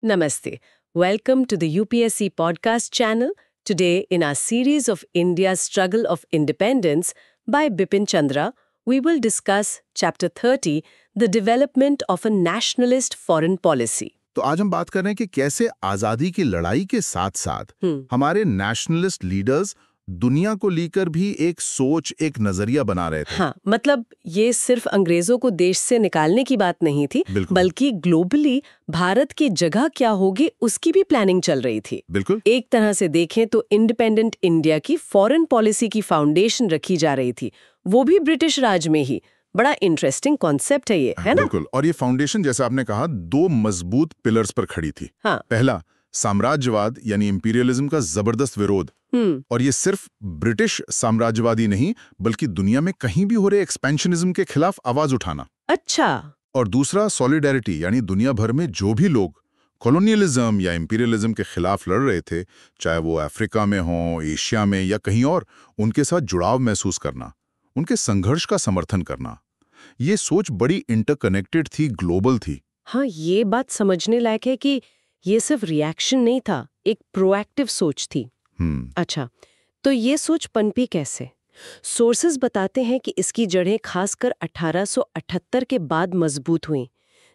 Namaste. Welcome to the UPSC podcast channel. Today, in our series of India's Struggle of Independence by Bipin Chandra, we will discuss Chapter 30, The Development of a Nationalist Foreign Policy. तो आज हम बात कर रहे हैं कि कैसे आजादी की लड़ाई के साथ साथ हमारे नेशनलिस्ट लीडर्स दुनिया को लेकर भी एक सोच, एक नजरिया बना रहे थे। हाँ, मतलब ये सिर्फ अंग्रेजों को देश से निकालने की बात नहीं थी, बल्कि ग्लोबली भारत की जगह क्या होगी उसकी भी प्लानिंग चल रही थी। बिल्कुल। एक तरह से देखें तो इंडिपेंडेंट इंडिया की फॉरेन पॉलिसी की फाउंडेशन रखी जा रही थी, वो भी ब्रिटिश राज में ही। बड़ा इंटरेस्टिंग कॉन्सेप्ट है ये, है ना? बिल्कुल। और ये फाउंडेशन, जैसे आपने कहा, दो मजबूत पिलर्स पर खड़ी थी। हाँ। पहला, साम्राज्यवाद यानी इंपीरियलिज्म का जबरदस्त विरोध। और ये सिर्फ ब्रिटिश साम्राज्यवादी नहीं, बल्कि दुनिया में कहीं भी हो रहे एक्सपेंशनिज्म के खिलाफ आवाज उठाना। अच्छा। और दूसरा, सॉलिडेरिटी, यानी दुनिया भर में जो भी लोग कॉलोनियलिज्म या इंपीरियलिज्म के खिलाफ लड़ रहे थे, चाहे वो अफ्रीका में हो, एशिया में या कहीं और, उनके साथ जुड़ाव महसूस करना, उनके संघर्ष का समर्थन करना। ये सोच बड़ी इंटरकनेक्टेड थी, ग्लोबल थी। हाँ, ये बात समझने लायक है कि ये सिर्फ रिएक्शन नहीं था, एक प्रोएक्टिव सोच थी। अच्छा, तो ये सोच पनपी कैसे? सोर्सेज बताते हैं कि इसकी जड़ें खासकर 1878 के बाद मजबूत हुईं,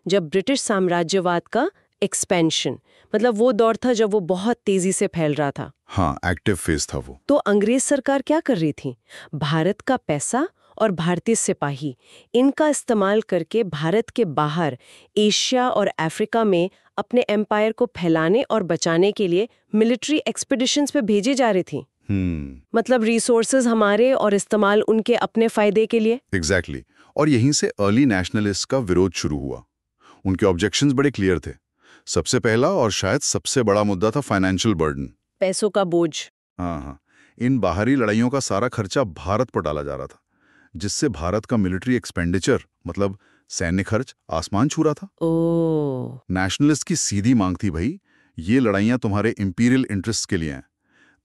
जब ब्रिटिश साम्राज्यवाद का एक्सपेंशन, मतलब वो दौर था जब वो बहुत तेजी से फैल रहा था। हाँ, एक्टिव फेज था वो। तो अंग्रेज सरकार क्या कर रही थी? भारत का पैसा और भारतीय सिपाही, इनका इस्तेमाल करके भारत के बाहर एशिया और अफ्रीका में अपने एम्पायर को फैलाने और बचाने के लिए मिलिट्री एक्सपीडिशंस पे भेजे जा रही थी। मतलब रिसोर्सेज हमारे और इस्तेमाल उनके अपने फायदे के लिए। एग्जैक्टली। और यहीं से अर्ली नेशनलिस्ट का विरोध शुरू हुआ। उनके ऑब्जेक्शंस बड़े क्लियर थे। सबसे पहला और शायद सबसे बड़ा मुद्दा था फाइनेंशियल बर्डन, पैसों का बोझ। हाँ, इन बाहरी लड़ाइयों का सारा खर्चा भारत पर डाला जा रहा था, जिससे भारत का मिलिट्री एक्सपेंडिचर, मतलब सैन्य खर्च, आसमान छू रहा था। नेशनलिस्ट की सीधी मांग थी, भाई ये लड़ाइयां तुम्हारे इंपीरियल इंटरेस्ट के लिए हैं,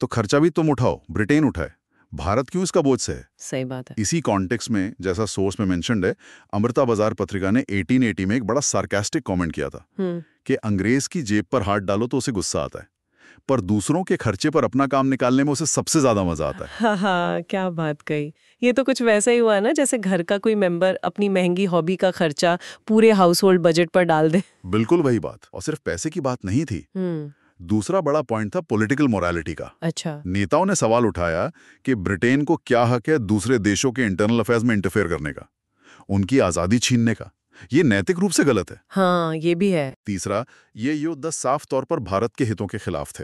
तो खर्चा भी तुम उठाओ, ब्रिटेन उठाए, भारत क्यों इसका बोझ से है? सही बात है। इसी कॉन्टेक्स्ट में, जैसा सोर्स में मेंशन्ड है, अमृता बाजार पत्रिका ने 1880 में एक बड़ा सार्कास्टिक कमेंट किया था कि अंग्रेज की जेब पर हाथ डालो तो उसे गुस्सा आता है, पर दूसरों के खर्चे पर अपना काम निकालने में उसे सबसे ज्यादा मजा आता है। हाँ, क्या बात कही। ये तो कुछ वैसा ही हुआ ना, जैसे घर का कोई मेंबर अपनी महंगी हॉबी का खर्चा पूरे हाउस होल्ड बजट पर डाल दे। बिल्कुल वही बात। और सिर्फ पैसे की बात नहीं थी। दूसरा बड़ा पॉइंट था पॉलिटिकल मोरालिटी का। अच्छा। नेताओं ने सवाल उठाया कि ब्रिटेन को क्या हक है दूसरे देशों के इंटरनल अफेयर्स में इंटरफेयर करने का, उनकी आजादी छीनने का। ये नैतिक रूप से गलत है। हाँ, ये भी है। तीसरा, ये युद्ध साफ तौर पर भारत के हितों के खिलाफ थे।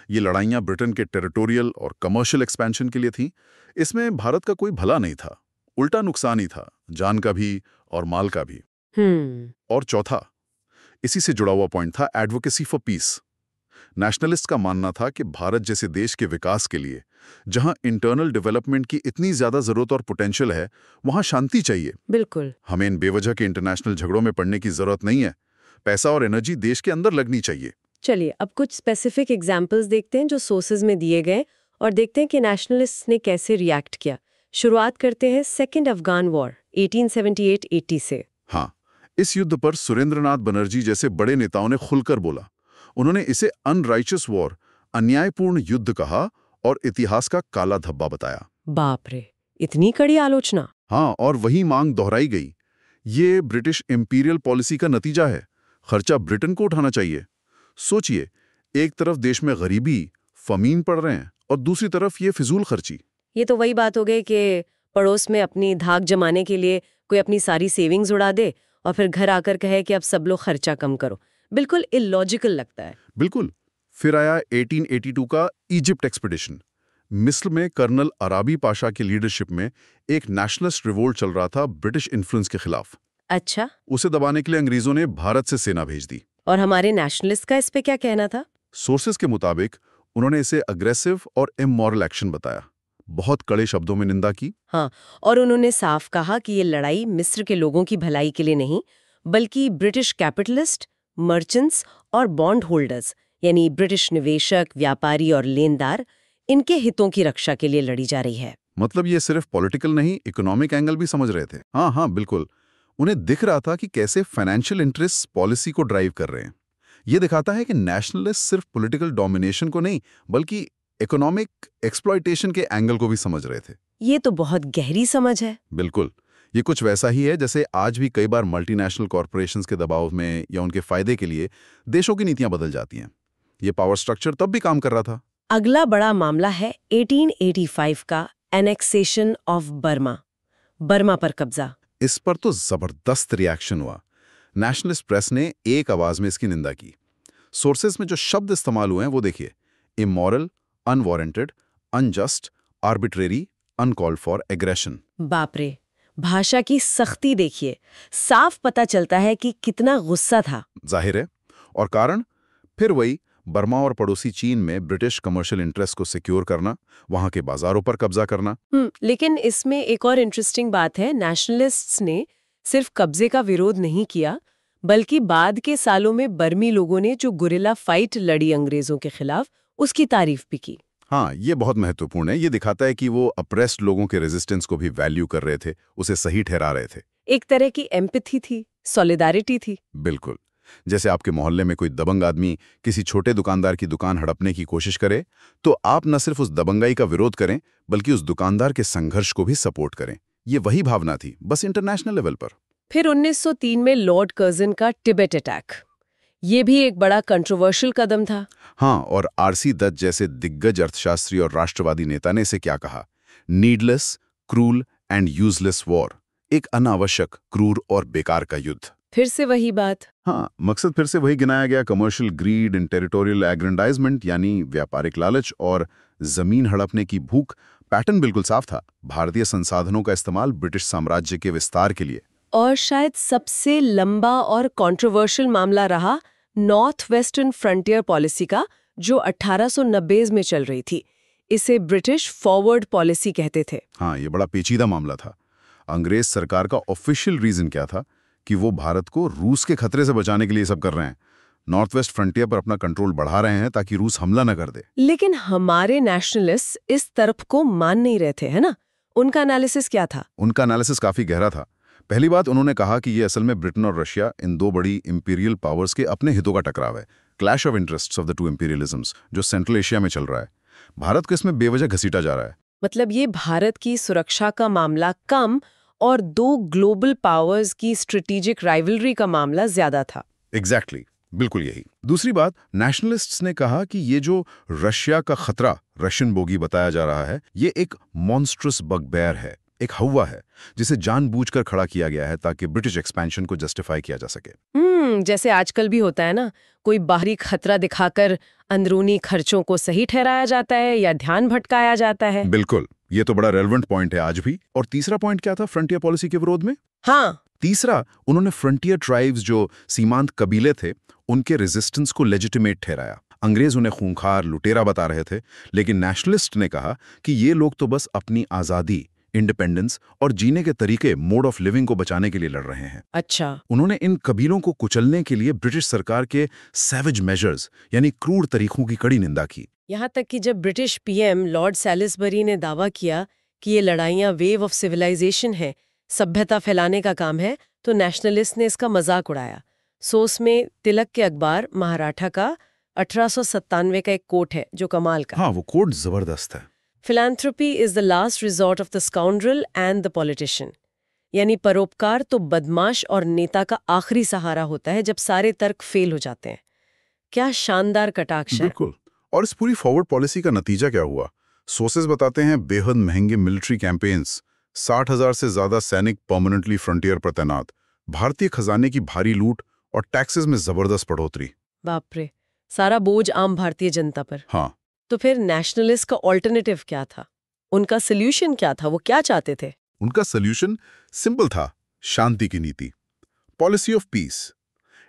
ये लड़ाइयां ब्रिटेन के टेरिटोरियल और कमर्शियल एक्सपेंशन के लिए थीं। इसमें भारत का कोई भला नहीं था, उल्टा नुकसान ही था, जान का भी और माल का भी। और चौथा, इसी से जुड़ा हुआ पॉइंट था एडवोकेसी फॉर पीस। नेशनलिस्ट का मानना था कि भारत जैसे देश के विकास के लिए, जहां इंटरनल डेवलपमेंट की इतनी ज्यादा जरूरत और पोटेंशियल है, वहां शांति चाहिए। बिल्कुल। हमें इन बेवजह के इंटरनेशनल झगड़ों में पड़ने की जरूरत नहीं है। पैसा और एनर्जी देश के अंदर लगनी चाहिए। चलिए, अब कुछ स्पेसिफिक एग्जाम्पल्स देखते हैं जो सोर्सेज में दिए गए, और देखते हैं कि नेशनलिस्ट ने कैसे रिएक्ट किया। शुरुआत करते हैं सेकेंड अफगान वॉर 1878-80 से। हाँ, इस युद्ध पर सुरेंद्रनाथ बनर्जी जैसे बड़े नेताओं ने खुलकर बोला। उन्होंने इसे अनराइचस वॉर, अन्यायपूर्ण युद्ध कहा और इतिहास का काला धब्बा बताया। बाप रे, इतनी कड़ी आलोचना। हाँ, और वही मांग दोहराई गई। ये ब्रिटिश इंपीरियल पॉलिसी का नतीजा है, खर्चा ब्रिटेन को उठाना चाहिए। सोचिए, एक तरफ देश में गरीबी, फमीन पड़ रहे हैं, और दूसरी तरफ ये फिजूल खर्ची। ये तो वही बात हो गई कि पड़ोस में अपनी धाक जमाने के लिए कोई अपनी सारी सेविंग्स उड़ा दे और फिर घर आकर कहे कि अब सब लोग खर्चा कम करो। बिल्कुल इलॉजिकल लगता है। बिल्कुल। फिर आया 1882 का इजिप्ट एक्सपीडिशन। मिस्र में कर्नल अराबी पाशा की लीडरशिप में एक नेशनलिस्ट रिवोल्ट चल रहा था ब्रिटिश इन्फ्लुएंस के खिलाफ। अच्छा। उसे दबाने के लिए अंग्रेजों ने भारत से सेना भेज दी। और हमारे नेशनलिस्ट का इस पे क्या कहना था? सोर्सेस के मुताबिक उन्होंने इसे अग्रेसिव और इमोरल एक्शन बताया, बहुत कड़े शब्दों में निंदा की। हाँ, और उन्होंने साफ कहा कि ये लड़ाई मिस्र के लोगों की भलाई के लिए नहीं, बल्कि ब्रिटिश कैपिटलिस्ट, मर्चेंट्स और बॉन्ड होल्डर्स, यानी ब्रिटिश निवेशक, व्यापारी और लेनदार, इनके हितों की रक्षा के लिए लड़ी जा रही है। मतलब ये सिर्फ पॉलिटिकल नहीं, इकोनॉमिक एंगल भी समझ रहे थे। हाँ, बिल्कुल। उन्हें दिख रहा था कि कैसे फाइनेंशियल इंटरेस्ट पॉलिसी को ड्राइव कर रहे हैं। ये दिखाता है कि नेशनलिस्ट सिर्फ पॉलिटिकल डोमिनेशन को नहीं बल्कि इकोनॉमिक एक्सप्लॉयटेशन के एंगल को भी समझ रहे थे। ये तो बहुत गहरी समझ है। बिल्कुल, ये कुछ वैसा ही है जैसे आज भी कई बार मल्टीनेशनल कॉरपोरेशंस के दबाव में या उनके फायदे के लिए देशों की नीतियां बदल जाती हैं। ये पावर स्ट्रक्चर तब भी काम कर रहा था। अगला बड़ा मामला है 1885 का एनेक्सेशन ऑफ बर्मा, बर्मा पर कब्जा। इस पर तो जबरदस्त रिएक्शन हुआ। नेशनलिस्ट प्रेस ने एक आवाज में इसकी निंदा की। सोर्सेस में जो शब्द इस्तेमाल हुए हैं वो देखिए, immoral, unwarranted, unjust, arbitrary, uncalled for, aggression. बाप रे, भाषा की सख्ती देखिए, साफ पता चलता है कि कितना गुस्सा था। जाहिर है, और कारण फिर वही, बर्मा और पड़ोसी चीन में ब्रिटिश कमर्शियल इंटरेस्ट को सिक्योर करना, वहां के बाजारों पर कब्जा करना। लेकिन इसमें एक और इंटरेस्टिंग बात है, नेशनलिस्ट्स ने सिर्फ कब्जे का विरोध नहीं किया, बल्कि बाद के सालों में बर्मी लोगों ने जो गुरिल्ला फाइट लड़ी अंग्रेजों के खिलाफ, उसकी तारीफ भी की। हाँ, ये बहुत महत्वपूर्ण है। ये दिखाता है कि वो अप्रेस्ड लोगों के रेजिस्टेंस को भी वैल्यू कर रहे थे, उसे सही ठहरा रहे थे। एक तरह की एम्पैथी थी, सॉलिडारिटी थी। बिल्कुल, जैसे आपके मोहल्ले में कोई दबंग आदमी किसी छोटे दुकानदार की दुकान हड़पने की कोशिश करे, तो आप न सिर्फ उस दबंगाई का विरोध करें, बल्कि उस दुकानदार के संघर्ष को भी सपोर्ट करें। ये वही भावना थी, बस इंटरनेशनल लेवल पर। फिर 1903 में लॉर्ड कर्जन का तिब्बत अटैक, ये भी एक बड़ा कंट्रोवर्शियल कदम था। हाँ, और आरसी दत्त जैसे दिग्गज अर्थशास्त्री और राष्ट्रवादी नेता ने इसे क्या कहा? Needless, cruel and useless war, एक अनावश्यक, क्रूर और बेकार का युद्ध। फिर से वही बात। हाँ, मकसद फिर से वही गिनाया गया, कमर्शियल ग्रीड एंड टेरिटोरियल एग्रेंडाइजमेंट, यानी व्यापारिक लालच और जमीन हड़पने की भूख। पैटर्न बिल्कुल साफ था, भारतीय संसाधनों का इस्तेमाल ब्रिटिश साम्राज्य के विस्तार के लिए। और शायद सबसे लंबा और कंट्रोवर्शियल मामला रहा नॉर्थ वेस्टर्न फ्रंटियर पॉलिसी का, जो 1890 में चल रही थी। इसे ब्रिटिश फॉरवर्ड पॉलिसी कहते थे। हाँ, ये बड़ा पेचीदा मामला था। अंग्रेज सरकार का ऑफिशियल रीजन क्या था कि वो भारत को रूस के खतरे से बचाने के लिए सब कर रहे हैं। नॉर्थ वेस्ट फ्रंटियर पर अपना कंट्रोल बढ़ा रहे हैं ताकि रूस हमला न कर दे। लेकिन हमारे नेशनलिस्ट इस तरफ को मान नहीं रहे थे, है ना? उनका एनालिसिस क्या था? उनका एनालिसिस काफी गहरा था। पहली बात, उन्होंने कहा कि ये असल में ब्रिटेन और रशिया, इन दो बड़ी इंपीरियल पावर्स के अपने हितों का टकराव है, clash of interests of the two imperialisms, जो सेंट्रल एशिया में चल रहा है। भारत को इसमें बेवजह घसीटा जा रहा है। मतलब ये भारत की सुरक्षा का मामला कम और दो ग्लोबल पावर्स की स्ट्रेटेजिक राइवलरी का मामला ज्यादा था। एग्जैक्टली, बिल्कुल यही। दूसरी बात, नेशनलिस्ट्स ने कहा कि ये जो रशिया का खतरा, रशियन बोगी बताया जा रहा है, ये एक मॉन्स्ट्रस बगबेयर है, एक हवा है जिसे जानबूझकर खड़ा किया गया है ताकि ब्रिटिश एक्सपेंशन को जस्टिफाई किया जा सके। जैसे आजकल भी होता है ना, कोई बाहरी खतरा दिखाकर अंदरूनी खर्चों को सही ठहराया जाता है या ध्यान भटकाया जाता है। बिल्कुल, ये तो बड़ा रेलेवेंट पॉइंट है आज भी। और तीसरा पॉइंट क्या था फ्रंटियर पॉलिसी के विरोध में? हाँ, तीसरा, उन्होंने फ्रंटियर ट्राइब्स, जो सीमांत कबीले थे, उनके रेजिस्टेंस को लेजिटिमेट ठहराया। अंग्रेज उन्हें खूंखार, लुटेरा बता रहे थे, लेकिन नेशनलिस्ट ने कहा कि ये लोग तो बस अपनी आजादी, इंडिपेंडेंस और जीने के तरीके, मोड ऑफ लिविंग को बचाने के लिए लड़ रहे हैं। अच्छा। उन्होंने इन कबीलों को कुचलने के लिए ब्रिटिश सरकार के सैवेज मेजर्स यानी क्रूर तरीकों की कड़ी निंदा की। यहाँ तक कि जब ब्रिटिश पीएम लॉर्ड सैलिसबरी ने दावा किया कि ये लड़ाइयाँ वेव ऑफ सिविलाइजेशन है, सभ्यता फैलाने का काम है, तो नेशनलिस्ट ने इसका मजाक उड़ाया। सोर्स में तिलक के अखबार मराठा का 1897 का एक कोट है जो कमाल का। हाँ, वो कोट जबरदस्त है। Philanthropy is the last resort of the scoundrel and the politician, यानी परोपकार तो बदमाश और नेता का आखिरी सहारा होता है जब सारे तर्क फेल हो जाते हैं। क्या शानदार कटाक्ष है। बिल्कुल। और इस पूरी फॉरवर्ड पॉलिसी का नतीजा क्या हुआ? सोर्सेज बताते हैं बेहद महंगे मिलिट्री कैंपेन्स, 60,000 से ज्यादा सैनिक परमानेंटली फ्रंटियर पर तैनात, भारतीय खजाने की भारी लूट और टैक्सेस में जबरदस्त बढ़ोतरी। बाप रे, सारा बोझ आम भारतीय जनता पर। हाँ, तो फिर नेशनलिस्ट का ऑल्टरनेटिव क्या था? उनका सोल्यूशन क्या था? वो क्या चाहते थे? उनका सोल्यूशन सिंपल था, शांति की नीति, पॉलिसी ऑफ पीस।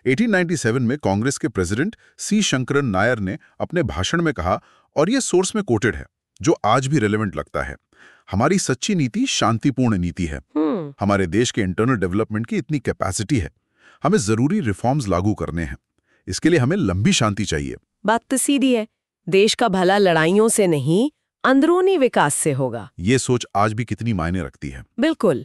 1897 में कांग्रेस के प्रेसिडेंट सी शंकरन नायर ने अपने भाषण में कहा, और ये सोर्स में कोटेड है, जो आज भी रेलेवेंट लगता है, हमारी सच्ची नीति शांतिपूर्ण नीति है। हमारे देश के इंटरनल डेवलपमेंट की इतनी कैपेसिटी है, हमें जरूरी रिफॉर्म्स लागू करने हैं, इसके लिए हमें लंबी शांति चाहिए। बात तो सीधी है, देश का भला लड़ाइयों से नहीं, अंदरूनी विकास से होगा। ये सोच आज भी कितनी मायने रखती है। बिल्कुल।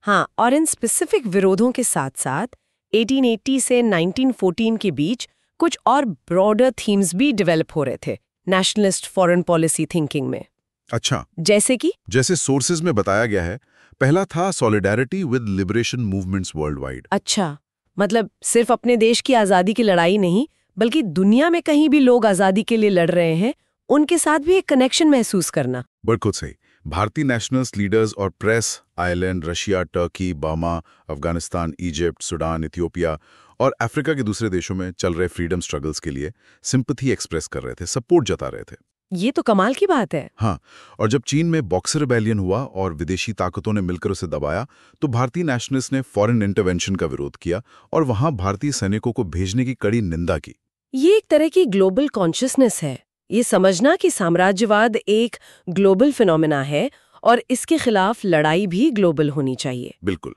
हाँ, और इन स्पेसिफिक विरोधों के साथ साथ 1880 से 1914 के बीच कुछ और ब्रॉडर थीम्स भी डेवलप हो रहे थे नेशनलिस्ट फॉरेन पॉलिसी थिंकिंग में। अच्छा, जैसे सोर्सेज में बताया गया है, पहला था solidarity with liberation movements world wide. अच्छा, मतलब सिर्फ अपने देश की आजादी की लड़ाई नहीं, बल्कि दुनिया में कहीं भी लोग आजादी के लिए लड़ रहे हैं, उनके साथ भी एक कनेक्शन महसूस करना। बिल्कुल सही। भारतीय नेशनलिस्ट लीडर्स और press Ireland, Russia, Turkey, Burma, Afghanistan, Egypt, Sudan, Ethiopia और अफ्रीका के दूसरे देशों में चल रहे फ्रीडम स्ट्रगल्स के लिए सिंपैथी एक्सप्रेस कर रहे थे, सपोर्ट जता रहे थे। ये तो कमाल की बात है। हाँ, और जब चीन में बॉक्सर रिबेलियन हुआ और विदेशी ताकतों ने मिलकर उसे दबाया, तो भारतीय नेशनलिस्ट ने फॉरेन इंटरवेंशन का विरोध किया और वहां भारतीय सैनिकों को भेजने की कड़ी निंदा की। ये एक तरह की ग्लोबल कॉन्शियसनेस है, ये समझना कि साम्राज्यवाद एक ग्लोबल फिनोमेना है और इसके खिलाफ लड़ाई भी ग्लोबल होनी चाहिए। बिल्कुल,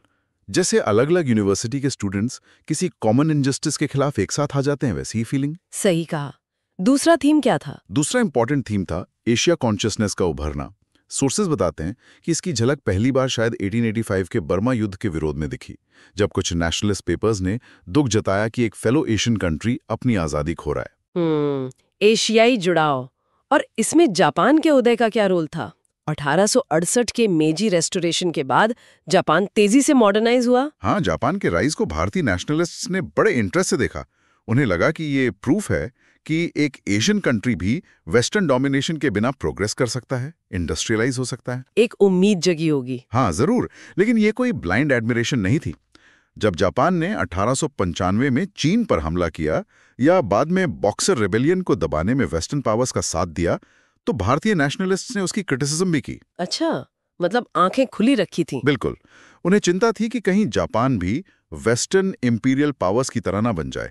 जैसे अलग अलग यूनिवर्सिटी के स्टूडेंट्स किसी कॉमन इनजस्टिस के खिलाफ एक साथ आ जाते हैं, वैसी ही फीलिंग। सही कहा। दूसरा थीम क्या था? दूसरा इंपॉर्टेंट थीम था एशिया कॉन्शियसनेस का उभरना। सोर्सेज बताते हैं कि इसकी झलक पहली बार शायद 1885 के बर्मा युद्ध के विरोध में दिखी, जब कुछ नेशनलिस्ट पेपर्स ने दुख जताया कि एक फेलो एशियन कंट्री अपनी आजादी खो रहा है। एशियाई जुड़ाव। और इसमें जापान के उदय का क्या रोल था? 1868 के मेजी रेस्टोरेशन के बाद जापान तेजी से मॉडर्नाइज हुआ। हाँ, जापान के राइज को भारतीय नेशनलिस्ट्स ने बड़े इंटरेस्ट से देखा। उन्हें लगा कि ये प्रूफ है कि एक एशियन कंट्री भी वेस्टर्न डोमिनेशन के बिना प्रोग्रेस कर सकता है, इंडस्ट्रियलाइज हो सकता है। एक उम्मीद जगी होगी। हाँ, जरूर, लेकिन ये कोई ब्लाइंड एडमिरेशन नहीं थी। जब जापान ने 1895 में चीन पर हमला किया या बाद में बॉक्सर रेबेलियन को दबाने में वेस्टर्न पावर्स का साथ दिया, तो भारतीय नेशनलिस्ट्स ने उसकी क्रिटिसिज्म भी की। अच्छा, मतलब आंखें खुली रखी थी। बिल्कुल, उन्हें चिंता थी कि कहीं जापान भी वेस्टर्न इंपीरियल पावर्स की तरह ना बन जाए।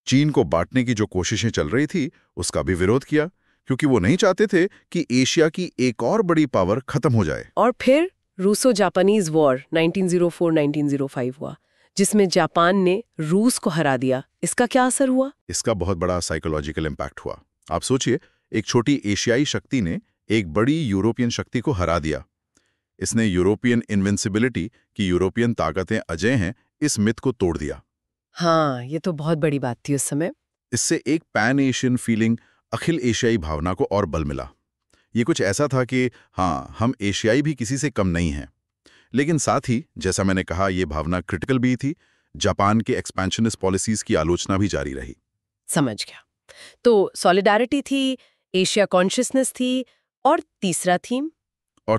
चीन को बांटने की जो कोशिशें चल रही थी, उसका भी विरोध किया, क्योंकि वो नहीं चाहते थे कि एशिया की एक और बड़ी पावर खत्म हो जाए। और फिर रूसो जापानीज वॉर 1904-1905 हुआ, जिसमें जापान ने रूस को हरा दिया। इसका क्या असर हुआ? इसका बहुत बड़ा साइकोलॉजिकल इम्पैक्ट हुआ। आप सोचिए, एक छोटी एशियाई शक्ति ने एक बड़ी यूरोपियन शक्ति को हरा दिया। इसने यूरोपियन इन्विंसिबिलिटी की यूरोपियन ताकतें अजय हैं इस मिथ को तोड़ दिया। हाँ, ये तो बहुत बड़ी बात थी उस समय। इससे एक पैन एशियन फीलिंग, अखिल एशियाई भावना को और बल मिला। ये कुछ ऐसा था कि हाँ, हम एशियाई भी किसी से कम नहीं हैं। लेकिन साथ ही, जैसा मैंने कहा, ये भावना क्रिटिकल भी थी। जापान के एक्सपेंशनिस्ट पॉलिसीज की आलोचना भी जारी रही। समझ गया। तो सॉलिडारिटी थी, एशिया कॉन्शियसनेस थी, और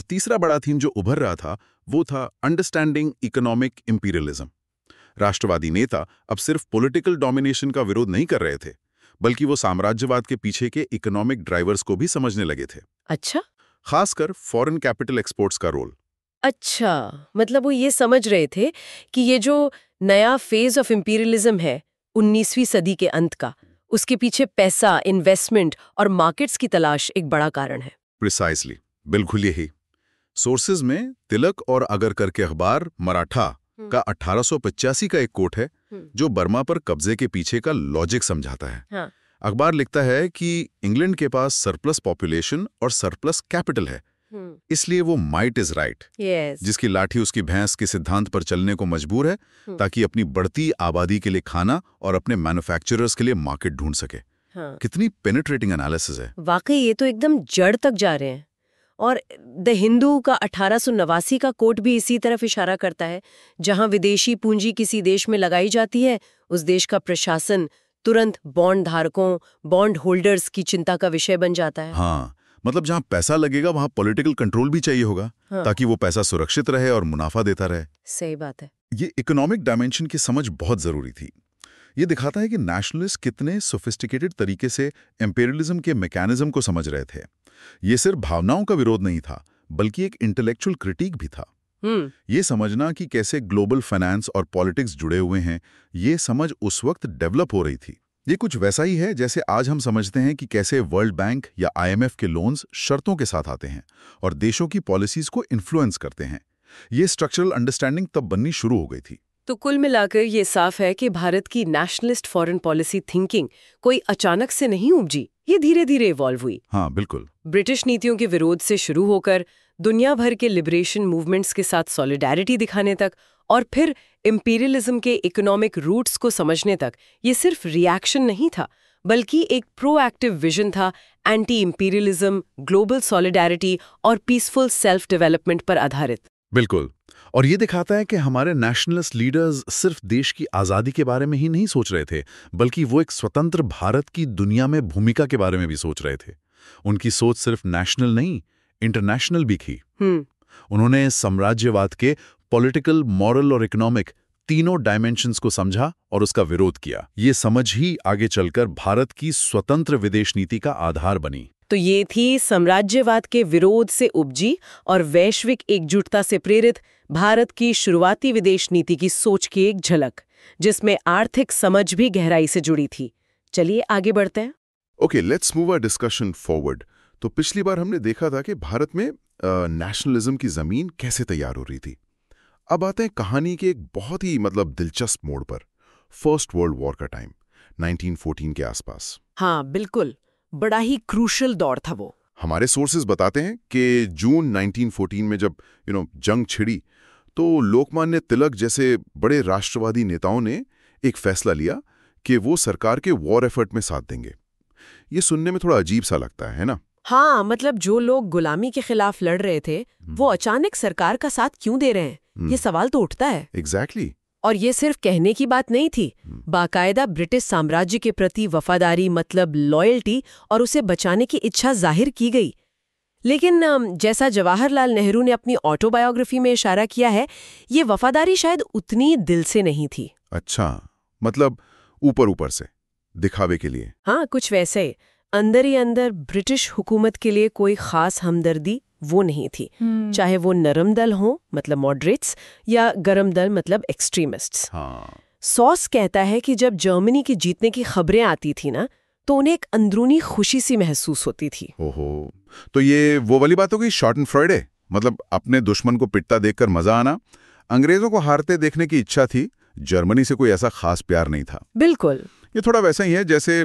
तीसरा बड़ा थीम जो उभर रहा था, वो था अंडरस्टैंडिंग इकोनॉमिक इंपीरियलिज्म। राष्ट्रवादी नेता अब सिर्फ पॉलिटिकल डोमिनेशन का विरोध नहीं कर रहे थे, बल्कि वो साम्राज्यवाद के पीछे के इकोनॉमिक ड्राइवर्स को भी समझने लगे थे। अच्छा, खासकर फॉरेन कैपिटल एक्सपोर्ट्स का रोल। अच्छा, मतलब वो ये समझ रहे थे कि ये जो नया फेज ऑफ इंपीरियलिज्म है 19वीं सदी के अंत का, उसके पीछे पैसा, इन्वेस्टमेंट और मार्केट्स की तलाश एक बड़ा कारण है। प्रिसाइसली, बिल्कुल यही। सोर्सेज में तिलक और अगरकर के अखबार मराठा का 1885 का एक कोट है, जो बर्मा पर कब्जे के पीछे का लॉजिक समझाता है। हाँ। अखबार लिखता है कि इंग्लैंड के पास सरप्लस पॉपुलेशन और सरप्लस कैपिटल है, इसलिए वो माइट इज राइट, जिसकी लाठी उसकी भैंस के सिद्धांत पर चलने को मजबूर है, ताकि अपनी बढ़ती आबादी के लिए खाना और अपने मैन्युफैक्चरर्स के लिए मार्केट ढूंढ सके। हाँ। कितनी पेनिट्रेटिंग एनालिसिस है। वाकई ये तो एकदम जड़ तक जा रहे हैं। और द हिंदू का 1889 का कोट भी इसी तरफ इशारा करता है, जहां विदेशी पूंजी किसी देश में लगाई जाती है, उस देश का प्रशासन तुरंत बॉन्ड धारकों, बॉन्ड होल्डर्स की चिंता का विषय बन जाता है। हाँ, मतलब जहां पैसा लगेगा वहां पॉलिटिकल कंट्रोल भी चाहिए होगा। हाँ। ताकि वो पैसा सुरक्षित रहे और मुनाफा देता रहे। सही बात है। ये इकोनॉमिक डायमेंशन की समझ बहुत जरूरी थी। ये दिखाता है कि नेशनलिस्ट कितने सोफिस्टिकेटेड तरीके से इंपीरियलिज्म के मैकेनिज्म को समझ रहे थे। ये सिर्फ भावनाओं का विरोध नहीं था, बल्कि एक इंटेलेक्चुअल क्रिटिक भी था। ये समझना कि कैसे ग्लोबल फाइनेंस और पॉलिटिक्स जुड़े हुए हैं, ये समझ उस वक्त डेवलप हो रही थी। ये कुछ वैसा ही है जैसे आज हम समझते हैं कि कैसे वर्ल्ड बैंक या IMF के लोन्स शर्तों के साथ आते हैं और देशों की पॉलिसीज को इन्फ्लुएंस करते हैं। ये स्ट्रक्चरल अंडरस्टैंडिंग तब बननी शुरू हो गई थी। तो कुल मिलाकर ये साफ है कि भारत की नेशनलिस्ट फॉरेन पॉलिसी थिंकिंग कोई अचानक से नहीं उपजी, ये धीरे धीरे इवॉल्व हुई। हाँ, बिल्कुल। ब्रिटिश नीतियों के विरोध से शुरू होकर दुनिया भर के लिबरेशन मूवमेंट्स के साथ सॉलिडारिटी दिखाने तक और फिर इंपीरियलिज्म के इकोनॉमिक रूट्स को समझने तक, ये सिर्फ रिएक्शन नहीं था बल्कि एक प्रोएक्टिव विजन था, एंटी इंपीरियलिज्म, ग्लोबल सॉलिडारिटी और पीसफुल सेल्फ डेवलपमेंट पर आधारित। बिल्कुल। और ये दिखाता है कि हमारे नेशनलिस्ट लीडर्स सिर्फ देश की आज़ादी के बारे में ही नहीं सोच रहे थे, बल्कि वो एक स्वतंत्र भारत की दुनिया में भूमिका के बारे में भी सोच रहे थे। उनकी सोच सिर्फ नेशनल नहीं, इंटरनेशनल भी थी। उन्होंने साम्राज्यवाद के पॉलिटिकल, मॉरल और इकोनॉमिक तीनों डायमेंशंस को समझा और उसका विरोध किया। ये समझ ही आगे चलकर भारत की स्वतंत्र विदेश नीति का आधार बनी। तो ये थी साम्राज्यवाद के विरोध से उपजी और वैश्विक एकजुटता से प्रेरित भारत की शुरुआती विदेश नीति की सोच की एक झलक, जिसमें आर्थिक समझ भी गहराई से जुड़ी थी। चलिए आगे बढ़ते हैं। Okay, let's move our discussion forward. तो पिछली बार हमने देखा था कि भारत में नेशनलिज्म की जमीन कैसे तैयार हो रही थी। अब आते हैं कहानी के एक बहुत ही दिलचस्प मोड़ पर, फर्स्ट वर्ल्ड वॉर का टाइम, 1914 के आसपास। हाँ बिल्कुल, बड़ा ही क्रूशल दौर था वो। हमारे सोर्सेज बताते हैं कि जून 1914 में जब जंग छिड़ी तो लोकमान्य तिलक जैसे बड़े राष्ट्रवादी नेताओं ने एक फैसला लिया कि वो सरकार के वॉर एफर्ट में साथ देंगे। ये सुनने में थोड़ा अजीब सा लगता है ना? हाँ, मतलब जो लोग गुलामी के खिलाफ लड़ रहे थे वो अचानक सरकार का साथ क्यों दे रहे हैं, ये सवाल तो उठता है। एग्जैक्टली। और ये सिर्फ कहने की बात नहीं थी, बाकायदा ब्रिटिश साम्राज्य के प्रति वफादारी मतलब लॉयल्टी और उसे बचाने की इच्छा जाहिर की गई। लेकिन जैसा जवाहरलाल नेहरू ने अपनी ऑटोबायोग्राफी में इशारा किया है, ये वफादारी शायद उतनी दिल से नहीं थी। अच्छा, मतलब ऊपर ऊपर से, दिखावे के लिए। हाँ, कुछ वैसे अंदर ही अंदर ब्रिटिश हुकूमत के लिए कोई खास हमदर्दी वो नहीं थी, चाहे वो नरम दल हो मतलब मॉडरेट्स या गरम दल मतलब एक्सट्रीमिस्ट्स। हाँ। सॉस कहता है कि जब जर्मनी के जीतने की खबरें आती थी ना, तो उन्हें एक अंदरूनी खुशी सी महसूस होती थी। ओहो, तो ये वो वाली बात हो गई शॉर्ट एंड फ्राइडे, मतलब अपने दुश्मन को पिटता देखकर मजा आना। अंग्रेजों को हारते देखने की इच्छा थी, जर्मनी से कोई ऐसा खास प्यार नहीं था। बिल्कुल, ये थोड़ा वैसा ही है जैसे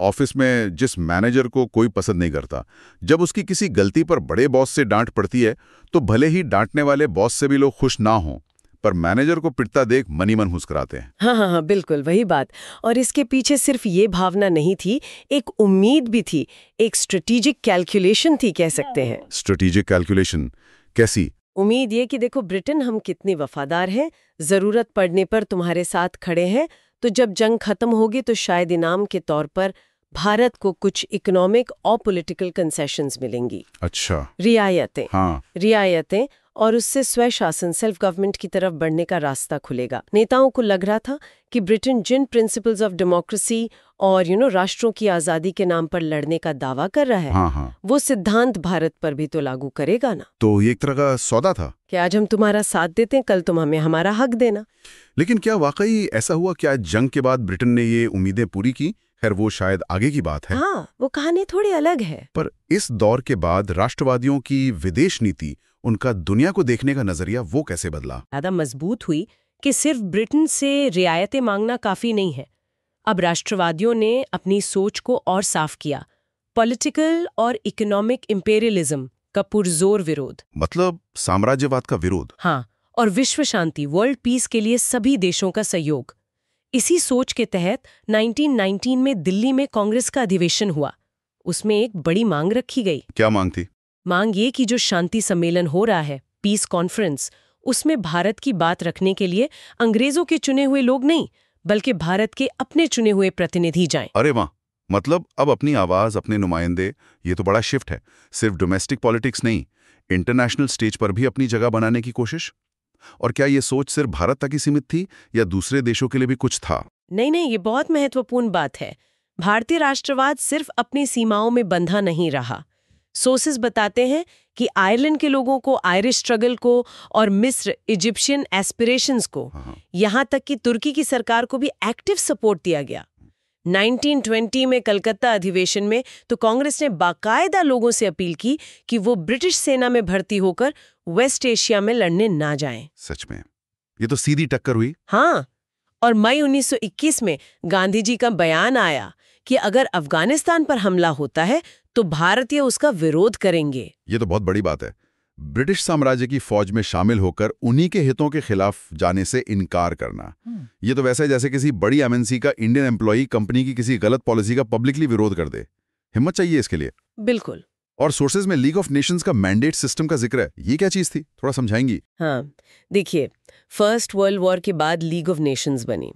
ऑफिस में जिस मैनेजर को कोई पसंद नहीं करता, जब उसकी किसी गलती पर बड़े बॉस से डांट पड़ती है तो भले ही डांटने वाले बॉस से भी लोग खुश ना हों, पर मैनेजर को पिटता देख मन ही मन मुस्कुराते हैं। हाँ, बिल्कुल वही बात। और इसके पीछे सिर्फ ये भावना नहीं थी, एक उम्मीद भी थी, एक स्ट्रेटेजिक कैलकुलेशन थी, कह सकते हैं। स्ट्रेटेजिक कैलकुलेशन कैसी? उम्मीद ये कि देखो ब्रिटेन हम कितने वफादार हैं, जरूरत पड़ने पर तुम्हारे साथ खड़े हैं, तो जब जंग खत्म होगी तो शायद इनाम के तौर पर भारत को कुछ इकोनॉमिक और पॉलिटिकल कंसेशंस मिलेंगी। अच्छा, रियायतें। हाँ। रियायतें, और उससे स्वशासन सेल्फ गवर्नमेंट की तरफ बढ़ने का रास्ता खुलेगा। नेताओं को लग रहा था कि ब्रिटेन जिन प्रिंसिपल्स ऑफ डेमोक्रेसी और राष्ट्रों की आज़ादी के नाम पर लड़ने का दावा कर रहा है, हाँ। वो सिद्धांत भारत पर भी तो लागू करेगा ना। तो ये एक तरह का सौदा था कि आज हम तुम्हारा साथ देते हैं, कल तुम हमें हमारा हक देना। लेकिन क्या वाकई ऐसा हुआ? क्या जंग के बाद ब्रिटेन ने ये उम्मीदें पूरी की? खैर वो शायद आगे की बात है। हाँ, वो कहानी थोड़ी अलग है। पर इस दौर के बाद राष्ट्रवादियों की विदेश नीति, उनका दुनिया को देखने का नजरिया वो कैसे बदला? ज्यादा मजबूत हुई कि सिर्फ ब्रिटेन से रियायतें मांगना काफी नहीं है। अब राष्ट्रवादियों ने अपनी सोच को और साफ किया। पॉलिटिकल और इकोनॉमिक इंपेरियलिज्म का पुरजोर विरोध, मतलब साम्राज्यवाद का विरोध। हाँ, और विश्व शांति, वर्ल्ड पीस के लिए सभी देशों का सहयोग। इसी सोच के तहत 1919 में दिल्ली में कांग्रेस का अधिवेशन हुआ। उसमें एक बड़ी मांग रखी गई। क्या मांग थी? मांग ये कि जो शांति सम्मेलन हो रहा है, पीस कॉन्फ्रेंस, उसमें भारत की बात रखने के लिए अंग्रेजों के चुने हुए लोग नहीं, बल्कि भारत के अपने चुने हुए प्रतिनिधि जाएं। अरे वाह, मतलब अब अपनी आवाज, अपने नुमाइंदे, ये तो बड़ा शिफ्ट है। सिर्फ डोमेस्टिक पॉलिटिक्स नहीं, इंटरनेशनल स्टेज पर भी अपनी जगह बनाने की कोशिश। और क्या ये सोच सिर्फ भारत तक ही सीमित थी या दूसरे देशों के लिए भी कुछ था? नहीं, ये बहुत महत्वपूर्ण बात है। भारतीय राष्ट्रवाद सिर्फ अपनी सीमाओं में बंधा नहीं रहा। सोर्सेज बताते हैं कि आयरलैंड के लोगों को, आयरिश स्ट्रगल को और मिस्र, इजिप्शियन एस्पिरेशंस को, यहाँ तक कि तुर्की की सरकार को भी एक्टिव सपोर्ट दिया गया। 1920 में कलकत्ता अधिवेशन में तो कांग्रेस ने बाकायदा लोगों से अपील की कि वो ब्रिटिश सेना में भर्ती होकर वेस्ट एशिया में लड़ने ना जाएं। सच में ये तो सीधी टक्कर हुई। हाँ, और मई 1921 में गांधी जी का बयान आया कि अगर अफगानिस्तान पर हमला होता है तो भारतीय उसका विरोध करेंगे। ये तो बहुत बड़ी बात है। ब्रिटिश साम्राज्य की फौज में शामिल होकर उन्हीं के हितों के खिलाफ जाने से इनकार करना। ये तो वैसा है जैसे किसी बड़ी एमएनसी का इंडियन एम्प्लॉई कंपनी की किसी गलत पॉलिसी का पब्लिकली विरोध कर दे। हिम्मत चाहिए इसके लिए। बिल्कुल। और सोर्सेज में लीग ऑफ नेशंस का मैंडेट सिस्टम का जिक्र है। ये क्या चीज थी, थोड़ा समझाएंगी? हाँ, देखिए, फर्स्ट वर्ल्ड वॉर के बाद लीग ऑफ नेशंस बनी।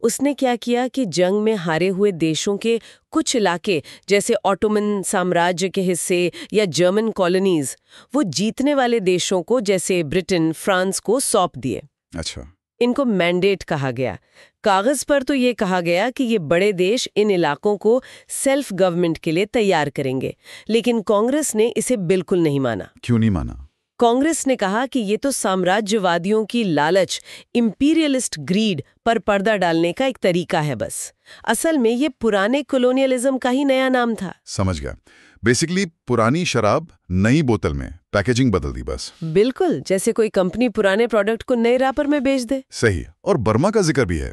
उसने क्या किया कि जंग में हारे हुए देशों के कुछ इलाके, जैसे ऑटोमन साम्राज्य के हिस्से या जर्मन कॉलोनीज, वो जीतने वाले देशों को, जैसे ब्रिटेन, फ्रांस को सौंप दिए। अच्छा। इनको मैंडेट कहा गया। कागज पर तो ये कहा गया कि ये बड़े देश इन इलाकों को सेल्फ गवर्नमेंट के लिए तैयार करेंगे, लेकिन कांग्रेस ने इसे बिल्कुल नहीं माना। क्यों नहीं माना? कांग्रेस ने कहा कि ये तो साम्राज्यवादियों की लालच, इंपीरियलिस्ट ग्रीड पर पर्दा डालने का एक तरीका है बस। असल में ये पुराने कॉलोनियलिज्म का ही नया नाम था। समझ गया। बेसिकली पुरानी शराब नई बोतल में पैकेजिंग बदल दी बस। बिल्कुल, जैसे कोई कंपनी पुराने प्रोडक्ट को नए रैपर में बेच दे। सही। और बर्मा का जिक्र भी है।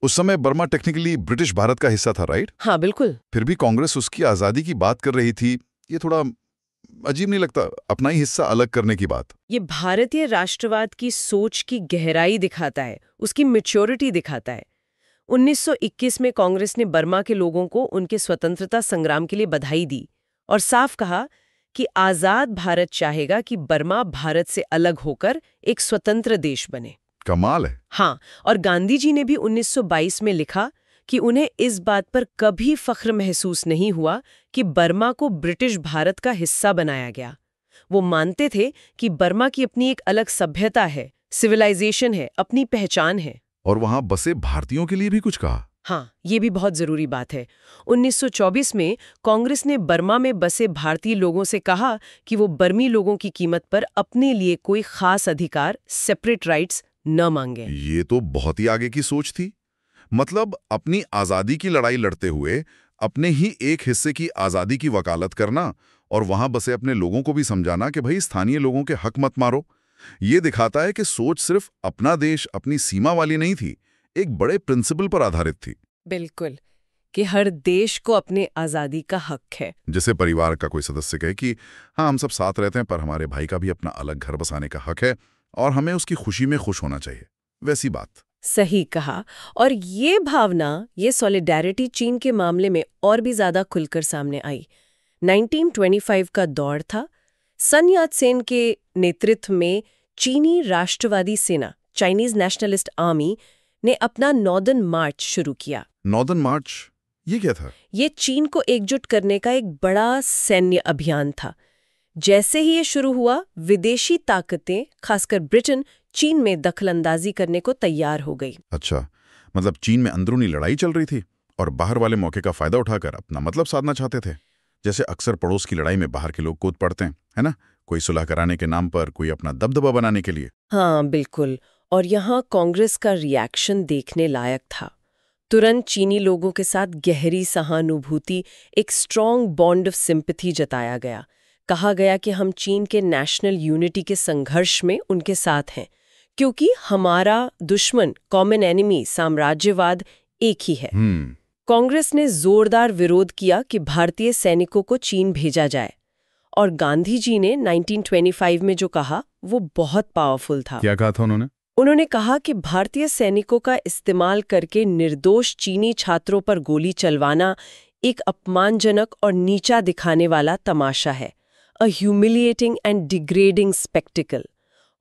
उस समय बर्मा टेक्निकली ब्रिटिश भारत का हिस्सा था, राइट? हाँ, बिल्कुल। फिर भी कांग्रेस उसकी आजादी की बात कर रही थी। ये थोड़ा अजीब नहीं लगता, अपना ही हिस्सा अलग करने की बात? ये भारतीय राष्ट्रवाद की सोच की गहराई दिखाता है, उसकी मैच्योरिटी दिखाता है। 1921 में कांग्रेस ने बर्मा के लोगों को उनके स्वतंत्रता संग्राम के लिए बधाई दी और साफ कहा कि आजाद भारत चाहेगा कि बर्मा भारत से अलग होकर एक स्वतंत्र देश बने। कमाल है। हाँ, और गांधी जी ने भी 1922 में लिखा कि उन्हें इस बात पर कभी फख्र महसूस नहीं हुआ कि बर्मा को ब्रिटिश भारत का हिस्सा बनाया गया। वो मानते थे कि बर्मा की अपनी एक अलग सभ्यता है, सिविलाइजेशन है, अपनी पहचान है। और वहां बसे भारतीयों के लिए भी कुछ कहा? हाँ, ये भी बहुत जरूरी बात है। 1924 में कांग्रेस ने बर्मा में बसे भारतीय लोगों से कहा कि वो बर्मी लोगों की कीमत पर अपने लिए कोई खास अधिकार, सेपरेट राइट्स न मांगे। ये तो बहुत ही आगे की सोच थी। मतलब अपनी आजादी की लड़ाई लड़ते हुए अपने ही एक हिस्से की आजादी की वकालत करना और वहां बसे अपने लोगों को भी समझाना कि भाई स्थानीय लोगों के हक मत मारो। ये दिखाता है कि सोच सिर्फ अपना देश, अपनी सीमा वाली नहीं थी, एक बड़े प्रिंसिपल पर आधारित थी। बिल्कुल, कि हर देश को अपने आजादी का हक है। जैसे परिवार का कोई सदस्य कहे कि हाँ, हम सब साथ रहते हैं पर हमारे भाई का भी अपना अलग घर बसाने का हक है और हमें उसकी खुशी में खुश होना चाहिए, वैसी बात। सही कहा। और ये भावना, ये सॉलिडेरिटी चीन के मामले में और भी ज्यादा खुलकर सामने आई। 1925 का दौर था। सन यात-सेन के नेतृत्व में चीनी राष्ट्रवादी सेना, चाइनीज नेशनलिस्ट आर्मी, ने अपना नॉर्दर्न मार्च शुरू किया। नॉर्दर्न मार्च, ये क्या था? ये चीन को एकजुट करने का एक बड़ा सैन्य अभियान था। जैसे ही ये शुरू हुआ, विदेशी ताकतें, खासकर ब्रिटेन, चीन में दखलंदाजी करने को तैयार हो गई। अच्छा, मतलब चीन में अंदरूनी लड़ाई चल रही थी और बाहर वाले मौके का फायदा उठाकर अपना मतलब साधना चाहते थे। जैसे अक्सर पड़ोस की लड़ाई में बाहर के लोग कूद पड़ते हैं, है ना? कोई सुलह कराने के नाम पर, कोई अपना दबदबा बनाने के लिए। हाँ, बिल्कुल। और यहाँ कांग्रेस का रिएक्शन देखने लायक था। तुरंत चीनी लोगों के साथ गहरी सहानुभूति, एक स्ट्रॉन्ग बॉन्ड ऑफ सिंपैथी जताया गया। कहा गया कि हम चीन के नेशनल यूनिटी के संघर्ष में उनके साथ हैं, क्योंकि हमारा दुश्मन, कॉमन एनिमी, साम्राज्यवाद एक ही है। कांग्रेस ने जोरदार विरोध किया कि भारतीय सैनिकों को चीन भेजा जाए, और गांधी जी ने 1925 में जो कहा वो बहुत पावरफुल था। क्या कहा था उन्होंने? उन्होंने कहा कि भारतीय सैनिकों का इस्तेमाल करके निर्दोष चीनी छात्रों पर गोली चलवाना एक अपमानजनक और नीचा दिखाने वाला तमाशा है, अ ह्यूमिलिएटिंग एंड डिग्रेडिंग स्पेक्टिकल।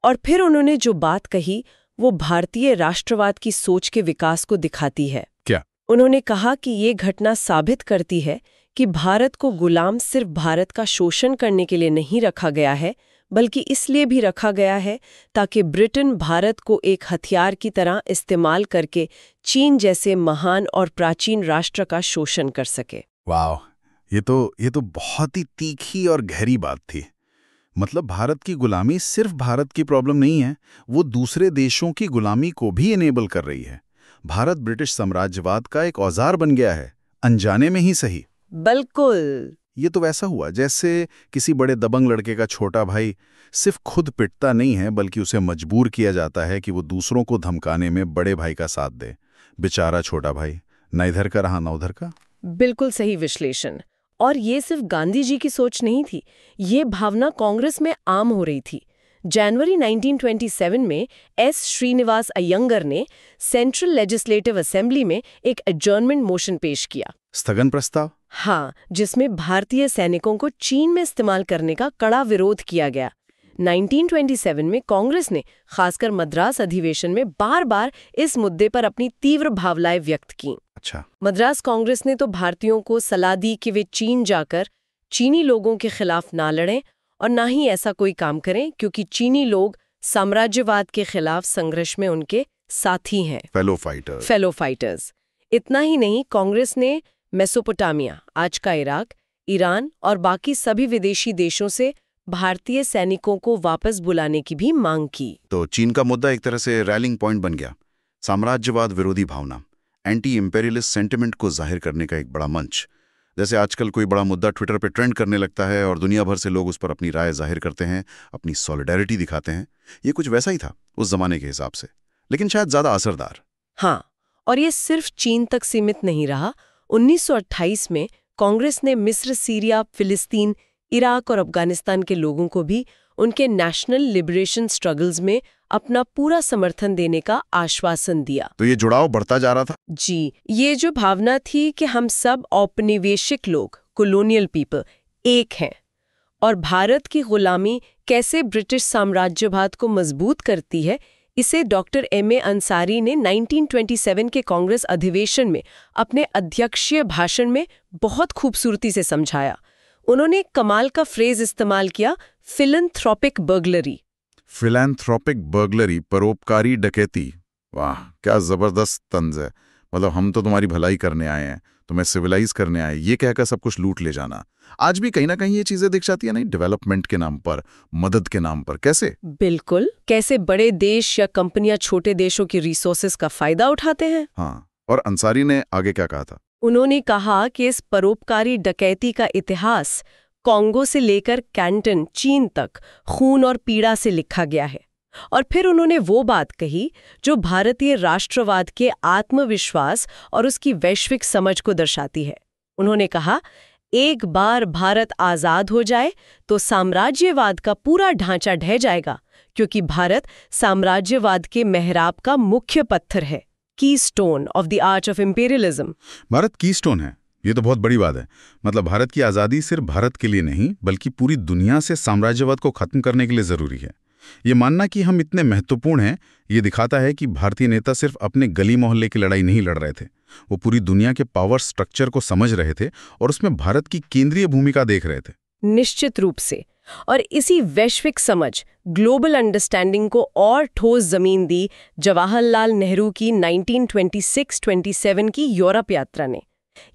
और फिर उन्होंने जो बात कही वो भारतीय राष्ट्रवाद की सोच के विकास को दिखाती है। क्या? उन्होंने कहा कि ये घटना साबित करती है कि भारत को गुलाम सिर्फ भारत का शोषण करने के लिए नहीं रखा गया है, बल्कि इसलिए भी रखा गया है ताकि ब्रिटेन भारत को एक हथियार की तरह इस्तेमाल करके चीन जैसे महान और प्राचीन राष्ट्र का शोषण कर सके। वाह, ये तो बहुत ही तीखी और गहरी बात थी। मतलब भारत की गुलामी सिर्फ भारत की प्रॉब्लम नहीं है, वो दूसरे देशों की गुलामी को भी इनेबल कर रही है। भारत ब्रिटिश साम्राज्यवाद का एक औजार बन गया है, अनजाने में ही सही। बिल्कुल। ये तो वैसा हुआ जैसे किसी बड़े दबंग लड़के का छोटा भाई सिर्फ खुद पिटता नहीं है, बल्कि उसे मजबूर किया जाता है कि वो दूसरों को धमकाने में बड़े भाई का साथ दे। बेचारा छोटा भाई, न इधर का रहा न उधर का। बिल्कुल सही विश्लेषण। और ये सिर्फ गांधी जी की सोच नहीं थी, ये भावना कांग्रेस में आम हो रही थी। जनवरी 1927 में एस श्रीनिवास अयंगर ने सेंट्रल लेजिस्लेटिव असेंबली में एक एडजर्नमेंट मोशन पेश किया। स्थगन प्रस्ताव? हाँ, जिसमें भारतीय सैनिकों को चीन में इस्तेमाल करने का कड़ा विरोध किया गया। 1927 में कांग्रेस ने खासकर मद्रास अधिवेशन में बार-बार इस मुद्दे पर अपनी तीव्र भावनाएं व्यक्त की। अच्छा। मद्रास कांग्रेस ने तो भारतीयों को सलाह दी कि वे चीन जाकर चीनी लोगों के खिलाफ ना लड़ें और ना ही ऐसा कोई काम करें, क्योंकि चीनी लोग साम्राज्यवाद के खिलाफ संघर्ष में उनके साथी हैं, फेलो फाइटर्स। इतना ही नहीं, कांग्रेस ने मेसोपोटामिया, आज का इराक, ईरान और बाकी सभी विदेशी देशों से भारतीय सैनिकों को वापस बुलाने की भी मांग की। तो चीन का मुद्दा एक तरह से रैलिंग पॉइंट बन गया, साम्राज्यवाद विरोधी भावना, एंटी इंपेरियलिस्ट सेंटिमेंट को जाहिर करने का एक बड़ा मंच। जैसे आजकल कोई बड़ा मुद्दा ट्विटर पे ट्रेंड करने लगता है और दुनिया भर से लोग उस पर अपनी राय जाहिर करते हैं, अपनी सॉलिडेरिटी दिखाते हैं। ये कुछ वैसा ही था उस जमाने के हिसाब से, लेकिन शायद ज्यादा असरदार। हाँ, और ये सिर्फ चीन तक सीमित नहीं रहा। 1928 में कांग्रेस ने मिस्र, सीरिया, फिलिस्तीन, इराक और अफगानिस्तान के लोगों को भी उनके नेशनल लिबरेशन स्ट्रगल्स में अपना पूरा समर्थन देने का आश्वासन दिया। तो ये जुड़ाव बढ़ता जा रहा था। जी, ये जो भावना थी कि हम सब औपनिवेशिक लोग, कॉलोनियल पीपल, एक हैं, और भारत की गुलामी कैसे ब्रिटिश साम्राज्यवाद को मजबूत करती है, इसे डॉक्टर M.A. अंसारी ने 1927 के कांग्रेस अधिवेशन में अपने अध्यक्षीय भाषण में बहुत खूबसूरती से समझाया। उन्होंने कमाल का फ्रेज इस्तेमाल किया, फिलैंथ्रोपिक बर्गलरी। फिलैंथ्रोपिक बर्गलरी, परोपकारी डकैती। वाह, क्या जबरदस्त तंज है। मतलब हम तो तुम्हारी भलाई करने आए हैं, तुम्हें सिविलाइज करने आए, ये कहकर सब कुछ लूट ले जाना। आज भी कहीं ना कहीं ये चीजें दिख जाती है, नहीं, डेवलपमेंट के नाम पर, मदद के नाम पर। कैसे? बिल्कुल, कैसे बड़े देश या कंपनियां छोटे देशों की रिसोर्सेज का फायदा उठाते हैं। हाँ, और अंसारी ने आगे क्या कहा था? उन्होंने कहा कि इस परोपकारी डकैती का इतिहास कांगो से लेकर कैंटन, चीन तक खून और पीड़ा से लिखा गया है। और फिर उन्होंने वो बात कही जो भारतीय राष्ट्रवाद के आत्मविश्वास और उसकी वैश्विक समझ को दर्शाती है। उन्होंने कहा, एक बार भारत आजाद हो जाए तो साम्राज्यवाद का पूरा ढांचा ढह जाएगा, क्योंकि भारत साम्राज्यवाद के मेहराब का मुख्य पत्थर है, keystone of the arch of imperialism. Bharat keystone है, ये तो बहुत बड़ी बात है। मतलब भारत की आज़ादी सिर्फ भारत के लिए नहीं, बल्कि पूरी दुनिया से साम्राज्यवाद को खत्म करने के लिए जरूरी है। ये मानना कि हम इतने महत्वपूर्ण हैं, ये दिखाता है कि भारतीय नेता सिर्फ अपने गली मोहल्ले की लड़ाई नहीं लड़ रहे थे, वो पूरी दुनिया के पावर स्ट्रक्चर को समझ रहे थे और उसमें भारत की केंद्रीय भूमिका देख रहे थे। निश्चित रूप से। और इसी वैश्विक समझ, ग्लोबल अंडरस्टैंडिंग को और ठोस जमीन दी जवाहरलाल नेहरू की 1926-27 की यूरोप यात्रा ने।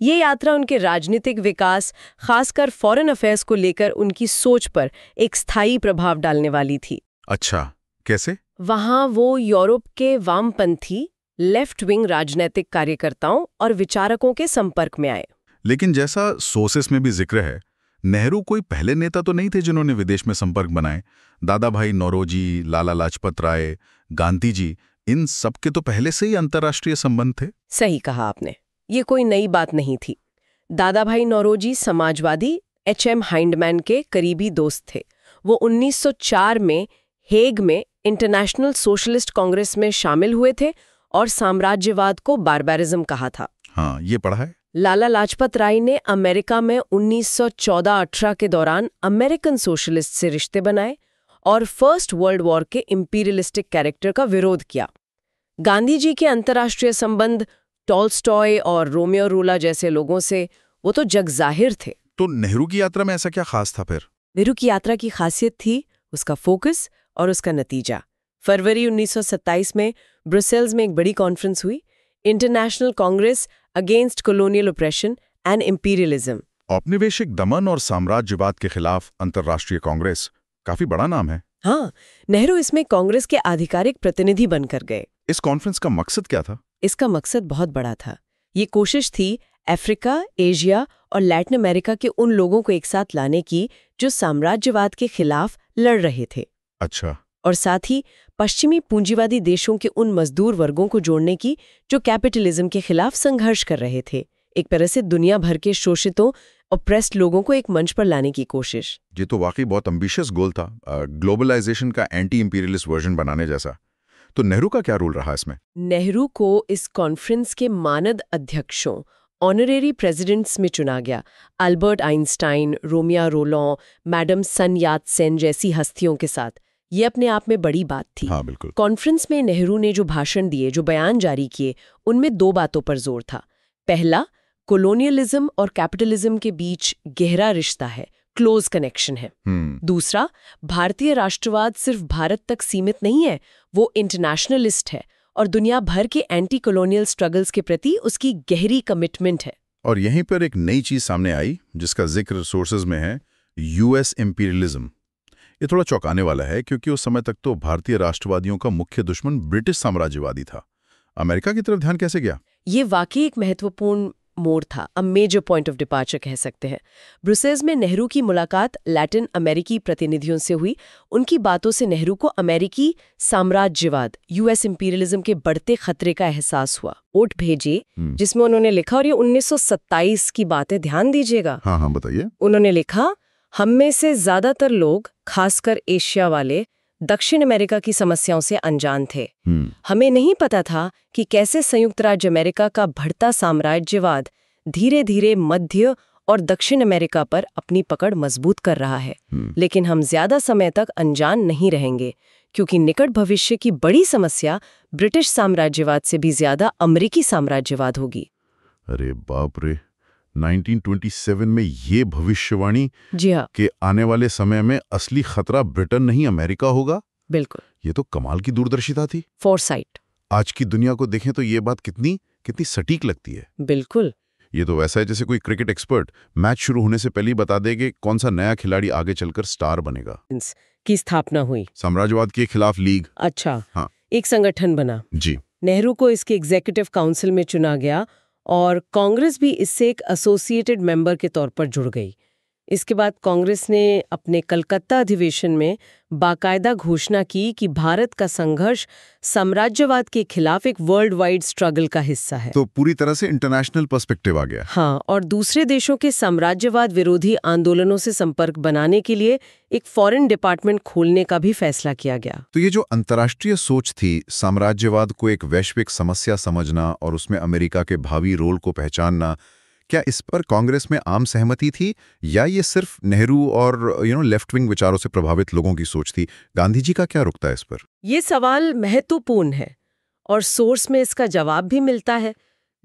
ये यात्रा उनके राजनीतिक विकास, खासकर फॉरेन अफेयर्स को लेकर उनकी सोच पर एक स्थायी प्रभाव डालने वाली थी। अच्छा, कैसे? वहां वो यूरोप के वामपंथी, लेफ्ट विंग राजनीतिक कार्यकर्ताओं और विचारकों के संपर्क में आए। लेकिन जैसा सोर्सेस में भी जिक्र है, नेहरू कोई पहले नेता तो नहीं थे जिन्होंने विदेश में संपर्क बनाए। दादा भाई नौरोजी, लाला लाजपत राय, गांधी जी, इन सब के तो पहले से ही अंतर्राष्ट्रीय संबंध थे। सही कहा आपने, ये कोई नई बात नहीं थी। दादा भाई नौरोजी समाजवादी H.M. हाइंडमैन के करीबी दोस्त थे। वो 1904 में हेग में इंटरनेशनल सोशलिस्ट कांग्रेस में शामिल हुए थे और साम्राज्यवाद को बारबारिज्म कहा था। हाँ, ये पढ़ा है। लाला लाजपत राय ने अमेरिका में 1914-18 के दौरान अमेरिकन सोशलिस्ट से रिश्ते बनाए और फर्स्ट वर्ल्ड वॉर के इंपीरियलिस्टिक कैरेक्टर का विरोध किया। गांधी जी के अंतर्राष्ट्रीय संबंध टॉल्स्टॉय और रोमियो रूला जैसे लोगों से वो तो जग जाहिर थे। तो नेहरू की यात्रा में ऐसा क्या खास था फिर? नेहरू की यात्रा की खासियत थी उसका फोकस और उसका नतीजा। फरवरी 1927 में ब्रुसेल्स में एक बड़ी कॉन्फ्रेंस हुई, international Congress against colonial operation and imperialism. औपनिवेशिक दमन और साम्राज्यवाद के खिलाफ अंतर्राष्ट्रीय कांग्रेस, काफी बड़ा नाम है। हाँ, नेहरू इसमें कांग्रेस के आधिकारिक प्रतिनिधि बनकर गए। इस कॉन्फ्रेंस का मकसद क्या था? इसका मकसद बहुत बड़ा था। ये कोशिश थी अफ्रीका, एशिया और लैटिन अमेरिका के उन लोगों को एक साथ लाने की जो साम्राज्यवाद के खिलाफ लड़ रहे थे। अच्छा। और साथ ही पश्चिमी पूंजीवादी देशों के उन मजदूर वर्गों को जोड़ने की जो कैपिटलिज्म के खिलाफ संघर्ष कर रहे थे। एक तरह से दुनिया भर के शोषितों ऑप्रेस्ड लोगों को एक मंच पर लाने की कोशिश। ये तो वाकई बहुत एम्बिशियस गोल था, ग्लोबलाइजेशन का एंटी इंपीरियलिस्ट वर्जन बनाने जैसा। तो नेहरू का क्या रोल रहा इसमें? नेहरू को इस कॉन्फ्रेंस के मानद अध्यक्षों, ऑनरेरी प्रेसिडेंट्स में चुना गया। अल्बर्ट आइंस्टाइन, रोमिया रोलॉ, मैडम सन यात सेन जैसी हस्तियों के साथ। ये अपने आप में बड़ी बात थी। हाँ, बिल्कुल। कॉन्फ्रेंस में नेहरू ने जो भाषण दिए, जो बयान जारी किए, उनमें 2 बातों पर जोर था। पहला, कोलोनियलिज्म और कैपिटलिज्म के बीच गहरा रिश्ता है, क्लोज कनेक्शन है। दूसरा, भारतीय राष्ट्रवाद सिर्फ भारत तक सीमित नहीं है, वो इंटरनेशनलिस्ट है और दुनिया भर के एंटी कॉलोनियल स्ट्रगल्स के प्रति उसकी गहरी कमिटमेंट है। और यहीं पर एक नई चीज सामने आई जिसका जिक्र सोर्सेज में है, यूएस इंपीरियलिज्म। ये थोड़ा चौंकाने वाला है क्योंकि उस समय तक तो भारतीय राष्ट्रवादियों का मुख्य दुश्मन ब्रिटिश साम्राज्यवादी था। अमेरिका की तरफ ध्यान कैसे गया? ये वाकई एक महत्वपूर्ण मोड़ था, a major point of departure कह सकते हैं। ब्रुसेल्स में नेहरू की मुलाकात लैटिन अमेरिकी प्रतिनिधियों से हुई। उनकी बातों से नेहरू को अमेरिकी साम्राज्यवाद, यूएस इंपीरियलिज्म के बढ़ते खतरे का एहसास हुआ। नोट भेजे जिसमें उन्होंने लिखा, और ये 1927 की बात है, ध्यान दीजिएगा। हाँ, बताइए। उन्होंने लिखा, हम में से ज्यादातर लोग, खासकर एशिया वाले, दक्षिण अमेरिका की समस्याओं से अनजान थे। हमें नहीं पता था कि कैसे संयुक्त राज्य अमेरिका का बढ़ता साम्राज्यवाद धीरे धीरे मध्य और दक्षिण अमेरिका पर अपनी पकड़ मजबूत कर रहा है। लेकिन हम ज्यादा समय तक अनजान नहीं रहेंगे क्योंकि निकट भविष्य की बड़ी समस्या ब्रिटिश साम्राज्यवाद से भी ज्यादा अमेरिकी साम्राज्यवाद होगी। अरे बाप रे, 1927 में ये भविष्यवाणी जी हाँ, कि आने वाले समय में असली खतरा ब्रिटेन नहीं अमेरिका होगा। बिल्कुल, ये तो कमाल की दूरदर्शिता थी। फोरसाइट। आज की दुनिया को देखें तो ये बात कितनी सटीक लगती है। बिल्कुल, ये तो वैसा है जैसे कोई क्रिकेट एक्सपर्ट मैच शुरू होने से पहले ही बता दे कि कौन सा नया खिलाड़ी आगे चलकर स्टार बनेगा। की स्थापना हुई, साम्राज्यवाद के खिलाफ लीग। अच्छा, हाँ, एक संगठन बना। जी। नेहरू को इसके एग्जीक्यूटिव काउंसिल में चुना गया और कांग्रेस भी इससे एक एसोसिएटेड मेंबर के तौर पर जुड़ गई। इसके बाद कांग्रेस ने अपने कलकत्ता अधिवेशन में बाकायदा घोषणा की कि भारत का संघर्ष साम्राज्यवाद के खिलाफ एक वर्ल्ड वाइड स्ट्रगल का हिस्सा है। तो पूरी तरह से इंटरनेशनल पर्सपेक्टिव आ गया। हाँ, और दूसरे देशों के साम्राज्यवाद विरोधी आंदोलनों से संपर्क बनाने के लिए एक फॉरेन डिपार्टमेंट खोलने का भी फैसला किया गया। तो ये जो अंतर्राष्ट्रीय सोच थी, साम्राज्यवाद को एक वैश्विक समस्या समझना और उसमें अमेरिका के भावी रोल को पहचानना, क्या इस पर कांग्रेस में आम सहमति थी या ये सिर्फ नेहरू और लेफ्ट विंग विचारों से प्रभावित लोगों की सोच थी? गांधी जी का क्या रुख था इस पर? ये सवाल महत्वपूर्ण है और सोर्स में इसका जवाब भी मिलता है।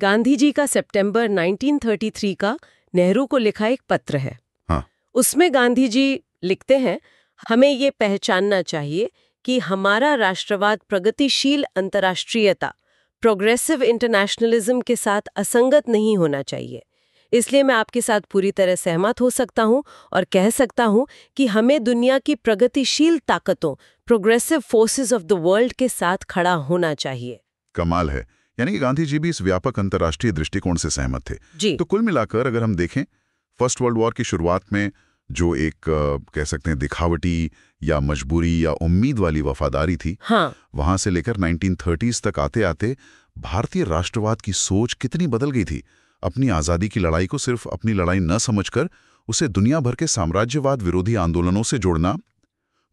गांधी जी का सितंबर 1933 का नेहरू को लिखा एक पत्र है। हाँ। उसमें गांधी जी लिखते हैं, हमें ये पहचानना चाहिए कि हमारा राष्ट्रवाद प्रगतिशील अंतर्राष्ट्रीयता, प्रोग्रेसिव इंटरनेशनलिज्म के साथ असंगत नहीं होना चाहिए। इसलिए मैं आपके साथ पूरी तरह सहमत हो सकता हूं और कह सकता हूं कि हमें दुनिया की प्रगतिशील ताकतों, progressive forces of the world के साथ खड़ा होना चाहिए। कमाल है, यानी कि गांधी जी भी इस व्यापक अंतर्राष्ट्रीय दृष्टिकोण से सहमत थे। जी। तो कुल मिलाकर अगर हम देखें, फर्स्ट वर्ल्ड वॉर की शुरुआत में जो एक कह सकते हैं दिखावटी या मजबूरी या उम्मीद वाली वफादारी थी, हाँ, वहां से लेकर 1930s तक आते आते भारतीय राष्ट्रवाद की सोच कितनी बदल गई थी। अपनी आज़ादी की लड़ाई को सिर्फ अपनी लड़ाई न समझकर उसे दुनिया भर के साम्राज्यवाद विरोधी आंदोलनों से जोड़ना,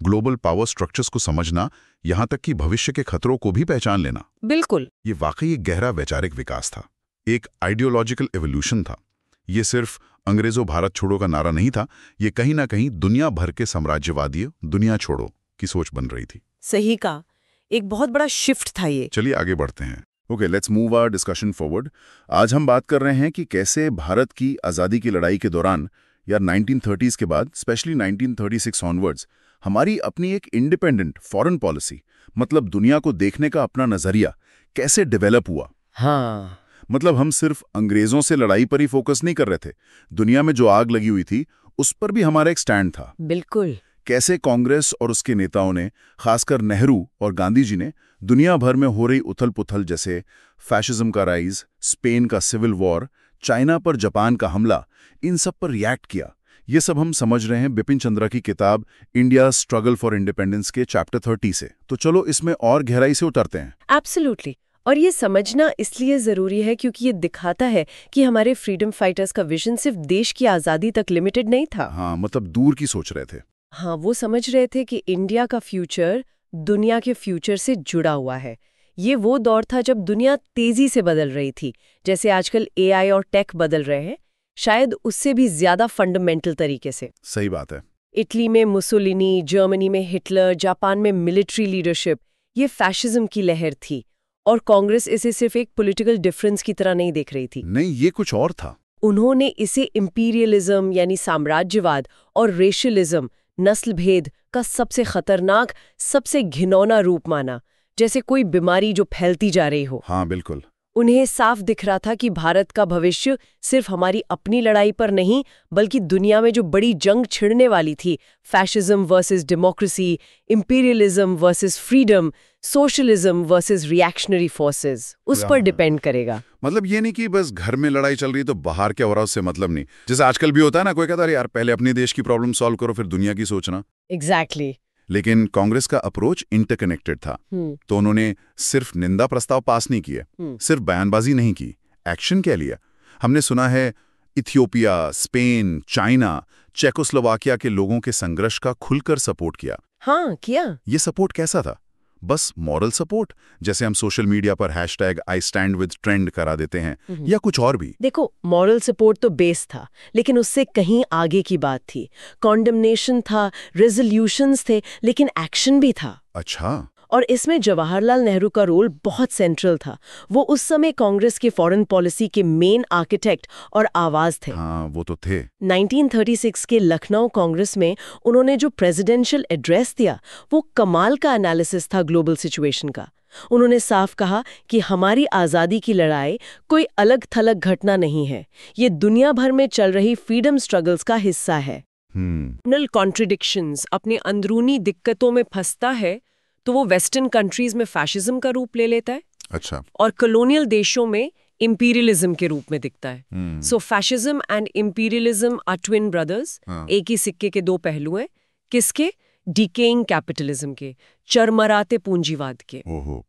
ग्लोबल पावर स्ट्रक्चर्स को समझना, यहां तक कि भविष्य के खतरों को भी पहचान लेना। बिल्कुल, ये वाकई एक गहरा वैचारिक विकास था, एक आइडियोलॉजिकल एवोल्यूशन था। ये सिर्फ अंग्रेजों भारत छोड़ो का नारा नहीं था, ये कहीं ना कहीं दुनिया भर के साम्राज्यवादी दुनिया छोड़ो की सोच बन रही थी। सही कहा, एक बहुत बड़ा शिफ्ट था ये। चलिए आगे बढ़ते हैं। Okay, let's move our discussion forward. आज हम बात कर रहे हैं कि कैसे भारत की आज़ादी की लड़ाई के दौरान या 1930s के बाद, स्पेशली 1936 ऑनवर्ड्स, हमारी अपनी एक इंडिपेंडेंट फॉरेन पॉलिसी, मतलब दुनिया को देखने का अपना नजरिया कैसे डेवलप हुआ। हाँ, मतलब हम सिर्फ अंग्रेजों से लड़ाई पर ही फोकस नहीं कर रहे थे, दुनिया में जो आग लगी हुई थी उस पर भी हमारा एक स्टैंड था। बिल्कुल। कैसे कांग्रेस और उसके नेताओं ने, खासकर नेहरू और गांधी जी ने, दुनिया भर में हो रही उथल पुथल जैसे फैशिज्म का राइज, स्पेन का सिविल वॉर, चाइना पर जापान का हमला, इन सब पर रिएक्ट किया। ये सब हम समझ रहे हैं बिपिन चंद्रा की किताब इंडिया स्ट्रगल फॉर इंडिपेंडेंस के चैप्टर 30 से। तो चलो इसमें और गहराई से उतरते हैं। एब्सोल्युटली। और ये समझना इसलिए ज़रूरी है क्योंकि ये दिखाता है कि हमारे फ्रीडम फाइटर्स का विजन सिर्फ देश की आज़ादी तक लिमिटेड नहीं था। हाँ, मतलब दूर की सोच रहे थे। हाँ, वो समझ रहे थे कि इंडिया का फ्यूचर दुनिया के फ्यूचर से जुड़ा हुआ है। ये वो दौर था जब दुनिया तेजी से बदल रही थी, जैसे आजकल एआई और टेक बदल रहे हैं, शायद उससे भी ज्यादा फंडामेंटल तरीके से। सही बात है। इटली में मुसोलिनी, जर्मनी में हिटलर, जापान में मिलिट्री लीडरशिप, ये फैशिज्म की लहर थी और कांग्रेस इसे सिर्फ एक पॉलिटिकल डिफरेंस की तरह नहीं देख रही थी। नहीं, ये कुछ और था। उन्होंने इसे इंपीरियलिज्म यानी साम्राज्यवाद और रेशियलिज्म, नस्ल भेद का सबसे खतरनाक, सबसे घिनौना रूप माना, जैसे कोई बीमारी जो फैलती जा रही हो। हाँ, बिल्कुल। उन्हें साफ दिख रहा था कि भारत का भविष्य सिर्फ हमारी अपनी लड़ाई पर नहीं, बल्कि दुनिया में जो बड़ी जंग छिड़ने वाली थी, fascism versus democracy, imperialism versus freedom, socialism versus reactionary forces, उस पर डिपेंड करेगा। मतलब ये नहीं कि बस घर में लड़ाई चल रही तो बाहर क्या हो रहा है उससे मतलब नहीं। जैसे आजकल भी होता है ना, कोई कहता है यार पहले अपने देश की प्रॉब्लम सॉल्व करो फिर दुनिया की सोचना। एग्जैक्टली। लेकिन कांग्रेस का अप्रोच इंटरकनेक्टेड था। तो उन्होंने सिर्फ निंदा प्रस्ताव पास नहीं किए, सिर्फ बयानबाजी नहीं की, एक्शन क्या लिया। हमने सुना है इथियोपिया, स्पेन, चाइना, चेकोस्लोवाकिया के लोगों के संघर्ष का खुलकर सपोर्ट किया। हाँ, किया। ये सपोर्ट कैसा था? बस मॉरल सपोर्ट, जैसे हम सोशल मीडिया पर #IStandWithTrend करा देते हैं, या कुछ और भी? देखो, मॉरल सपोर्ट तो बेस था, लेकिन उससे कहीं आगे की बात थी। कॉन्डमनेशन था, रेजोल्यूशंस थे, लेकिन एक्शन भी था। अच्छा। और इसमें जवाहरलाल नेहरू का रोल बहुत सेंट्रल था। वो उस समय कांग्रेस के फॉरेन पॉलिसी के मेन आर्किटेक्ट और आवाज थे। हाँ, वो तो थे। 1936 के लखनऊ कांग्रेस में उन्होंने जो प्रेसिडेंशियल एड्रेस दिया, वो कमाल का एनालिसिस था ग्लोबल सिचुएशन का। उन्होंने साफ कहा कि हमारी आज़ादी की लड़ाई कोई अलग थलग घटना नहीं है, ये दुनिया भर में चल रही फ्रीडम स्ट्रगल्स का हिस्सा है। इंटरनल कॉन्ट्रडिक्शंस, अपनी अंदरूनी दिक्कतों में फंसता है तो वो वेस्टर्न कंट्रीज में फैशिज्म का रूप ले लेता है। अच्छा। और कॉलोनियल देशों में इंपीरियलिज्म के रूप में दिखता है। So fascism and imperialism are twin brothers. एक ही सिक्के के दो पहलू हैं। किसके? डिकेइंग कैपिटलिज्म के, चरमराते पूंजीवाद के।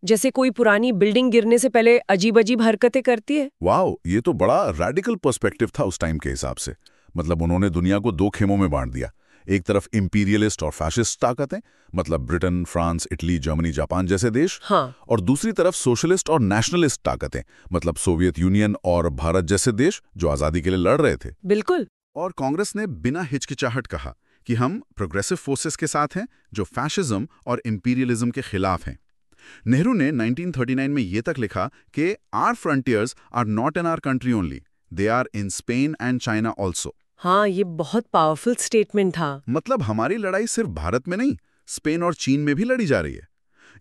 जैसे कोई पुरानी बिल्डिंग गिरने से पहले अजीब अजीब हरकतें करती है। वाओ, ये तो बड़ा रेडिकल पर्सपेक्टिव था उस टाइम के हिसाब से। मतलब उन्होंने दुनिया को दो खेमों में बांट दिया। एक तरफ इंपीरियलिस्ट और फैशिस्ट ताकतें, मतलब Britain, France, Italy, Germany, Japan जैसे देश। हाँ। और दूसरी तरफ सोशलिस्ट और नेशनलिस्ट ताकतें, मतलब सोवियत यूनियन और भारत जैसे देश जो आजादी के लिए लड़ रहे थे। बिल्कुल। और कांग्रेस ने बिना हिचकिचाहट कहा कि हम प्रोग्रेसिव फोर्सेस के साथ हैं जो फैशिज्म और इंपीरियलिज्म के खिलाफ हैं। नेहरू ने 1939 में ये तक लिखा कि our frontiers are not in our country only, they are in Spain and China also. हाँ, ये बहुत पावरफुल स्टेटमेंट था। मतलब हमारी लड़ाई सिर्फ भारत में नहीं, स्पेन और चीन में भी लड़ी जा रही है।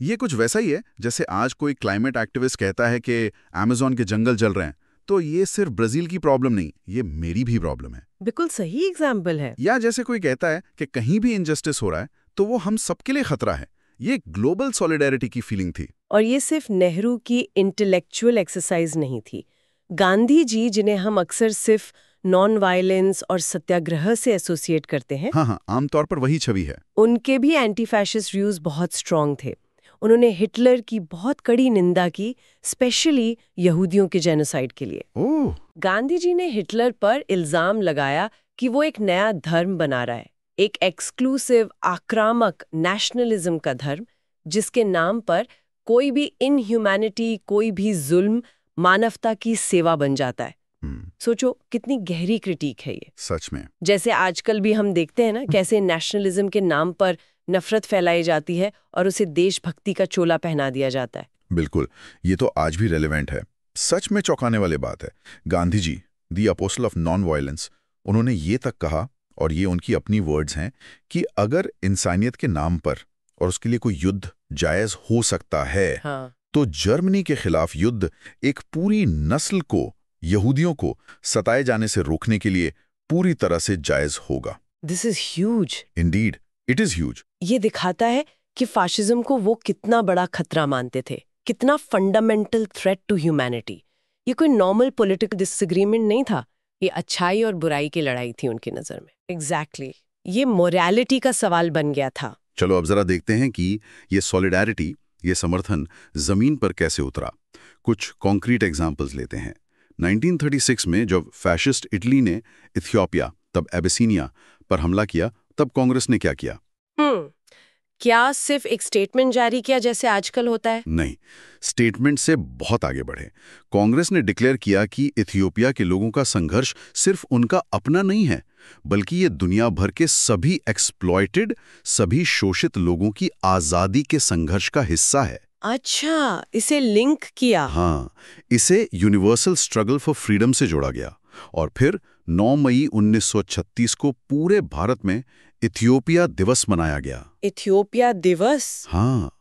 ये कुछ वैसा ही है जैसे आज कोई क्लाइमेट एक्टिविस्ट कहता है कि अमेज़न के जंगल जल रहे हैं, तो ये सिर्फ ब्राजील की प्रॉब्लम नहीं, ये मेरी भी प्रॉब्लम है। बिल्कुल सही एग्जाम्पल है। या जैसे कोई कहता है कि कहीं भी इनजस्टिस हो रहा है तो वो हम सबके लिए खतरा है। ये ग्लोबल सॉलिडेरिटी की फीलिंग थी। और ये सिर्फ नेहरू की इंटेलेक्चुअल एक्सरसाइज नहीं थी। गांधी जी, जिन्हें हम अक्सर सिर्फ नॉन वायलेंस और सत्याग्रह से एसोसिएट करते हैं, हाँ, आमतौर पर वही छवि है। उनके भी एंटी फैशिस्ट व्यूज बहुत स्ट्रांग थे। उन्होंने हिटलर की बहुत कड़ी निंदा की, स्पेशली यहूदियों के जेनोसाइड के लिए। ओह। गांधी जी ने हिटलर पर इल्जाम लगाया कि वो एक नया धर्म बना रहा है, एक एक्सक्लूसिव, आक्रामक नेशनलिज्म का धर्म, जिसके नाम पर कोई भी इनह्यूमैनिटी, कोई भी जुल्म मानवता की सेवा बन जाता है। सोचो कितनी गहरी क्रिटिक है ये। सच में। जैसे आजकल भी हम देखते हैं ना, कैसे नेशनलिज्म के नाम पर नफरत फैलाई जाती है और उसे देशभक्ति का चोला पहना दिया जाता है। बिल्कुल, ये तो आज भी रेलेवेंट है। सच में चौंकाने वाली बात है। Gandhi ji, the apostle of non violence, उन्होंने ये तक कहा, और ये उनकी अपनी वर्ड्स हैं, कि अगर इंसानियत के नाम पर और उसके लिए कोई युद्ध जायज हो सकता है, हाँ। तो जर्मनी के खिलाफ युद्ध एक पूरी नस्ल को, यहूदियों को सताए जाने से रोकने के लिए पूरी तरह से जायज होगा। This is huge. Indeed, it is huge. ये दिखाता है कि फाशिज्म को वो कितना बड़ा खतरा मानते थे, कितना फंडामेंटल थ्रेट टू ह्यूमैनिटी। ये कोई नॉर्मल पॉलिटिकल डिसएग्रीमेंट नहीं था, ये अच्छाई और बुराई की लड़ाई थी उनकी नजर में। एग्जैक्टली। ये मोरालिटी का सवाल बन गया था। चलो अब जरा देखते हैं कि ये सॉलिडैरिटी, ये समर्थन जमीन पर कैसे उतरा। कुछ कॉन्क्रीट एग्जाम्पल्स लेते हैं। 1936 में जब फैशिस्ट इटली ने इथियोपिया, तब एबिसिनिया पर हमला किया, तब कांग्रेस ने क्या किया? क्या सिर्फ एक स्टेटमेंट जारी किया जैसे आजकल होता है? नहीं, स्टेटमेंट से बहुत आगे बढ़े। कांग्रेस ने डिक्लेयर किया कि इथियोपिया के लोगों का संघर्ष सिर्फ उनका अपना नहीं है, बल्कि ये दुनिया भर के सभी एक्सप्लॉयटेड, सभी शोषित लोगों की आजादी के संघर्ष का हिस्सा है। अच्छा, इसे लिंक किया। हाँ, इसे यूनिवर्सल स्ट्रगल फॉर फ्रीडम से जोड़ा गया। और फिर 9 मई 1936 को पूरे भारत में इथियोपिया दिवस मनाया गया। इथियोपिया दिवस? हाँ,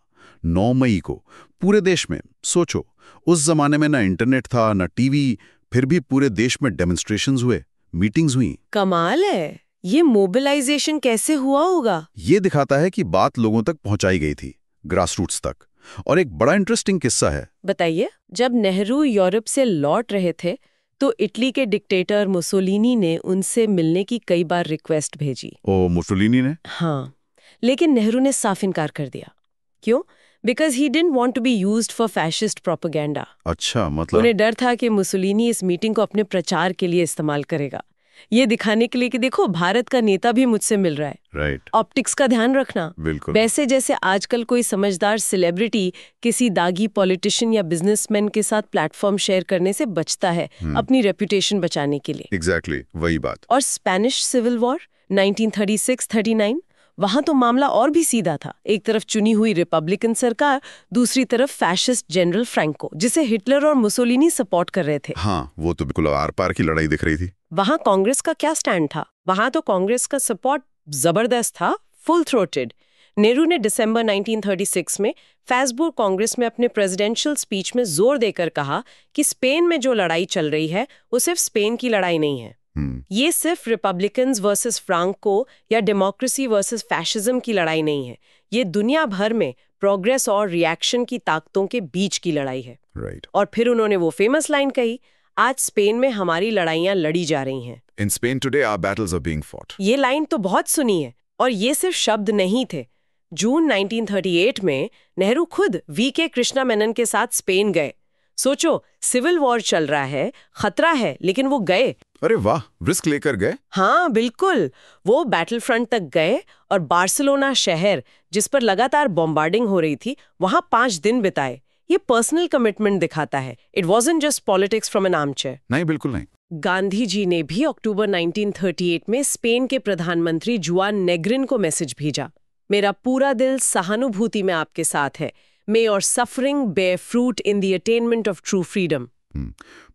9 मई को पूरे देश में। सोचो, उस जमाने में ना इंटरनेट था, ना टीवी, फिर भी पूरे देश में डेमोन्स्ट्रेशंस हुए, मीटिंग्स हुई। कमाल है। ये मोबिलाइजेशन कैसे हुआ होगा? ये दिखाता है कि बात लोगों तक पहुंचाई गई थी, ग्रासरूट्स तक। और एक बड़ा इंटरेस्टिंग किस्सा है। बताइए। जब नेहरू यूरोप से लौट रहे थे तो इटली के डिक्टेटर मुसोलिनी ने उनसे मिलने की कई बार रिक्वेस्ट भेजी। ओ, मुसोलिनी ने? हाँ, लेकिन नेहरू ने साफ इनकार कर दिया। क्यों? Because he didn't want to be used for fascist propaganda. अच्छा, मतलब उन्हें डर था कि मुसोलिनी इस मीटिंग को अपने प्रचार के लिए इस्तेमाल करेगा, ये दिखाने के लिए कि देखो भारत का नेता भी मुझसे मिल रहा है। राइट। ऑप्टिक्स का ध्यान रखना। बिल्कुल। वैसे जैसे आजकल कोई समझदार सेलिब्रिटी किसी दागी पॉलिटिशियन या बिजनेसमैन के साथ प्लेटफॉर्म शेयर करने से बचता है अपनी रेपुटेशन बचाने के लिए। एग्जैक्टली, वही बात। और स्पेनिश सिविल वॉर 1936-39, वहां तो मामला और भी सीधा था। एक तरफ चुनी हुई रिपब्लिकन सरकार, दूसरी तरफ फैशिस्ट जनरल फ्रैंको, जिसे हिटलर और मुसोलिनी सपोर्ट कर रहे थे। हाँ, वो तो बिल्कुल आर पार की लड़ाई दिख रही थी। वहां कांग्रेस का क्या स्टैंड था? वहां तो कांग्रेस का सपोर्ट जबरदस्त था, फुल थ्रोटेड। नेहरू ने दिसंबर 1936 में फैसबुर्ग कांग्रेस में अपने प्रेसिडेंशियल स्पीच में जोर देकर कहा कि स्पेन में जो लड़ाई चल रही है वो सिर्फ स्पेन की लड़ाई नहीं है। ये सिर्फ रिपब्लिकन्स वर्सेस फ्रांको या डेमोक्रेसी वर्सेस फैशिज्म की लड़ाई नहीं है। ये दुनिया भर में प्रोग्रेस और रिएक्शन की ताकतों के बीच की लड़ाई है। राइट। और फिर उन्होंने वो फेमस लाइन कही, आज स्पेन में हमारी लड़ाइयां लड़ी जा रही हैं। In Spain today our battles are being fought. ये लाइन तो बहुत सुनी है। और ये सिर्फ शब्द नहीं थे। जून 1938 में नेहरू खुद वी.के. कृष्णा मेनन के साथ स्पेन गए। सोचो, सिविल वॉर चल रहा है, खतरा है, लेकिन वो गए। अरे वाह, रिस्क लेकर गए। हाँ बिल्कुल, वो बैटल फ्रंट तक गए और बार्सिलोना शहर, जिस पर लगातार बॉम्बार्डिंग हो रही थी, वहां 5 दिन बिताए। ये पर्सनल कमिटमेंट दिखाता है। It wasn't just politics from an armchair. नहीं, बिल्कुल नहीं। गांधी जी ने भी अक्टूबर 1938 में स्पेन के प्रधानमंत्री जुआन नेग्रिन को मैसेज भेजा, मेरा पूरा दिल सहानुभूति में आपके साथ है। May your suffering bear fruit in the attainment of true freedom.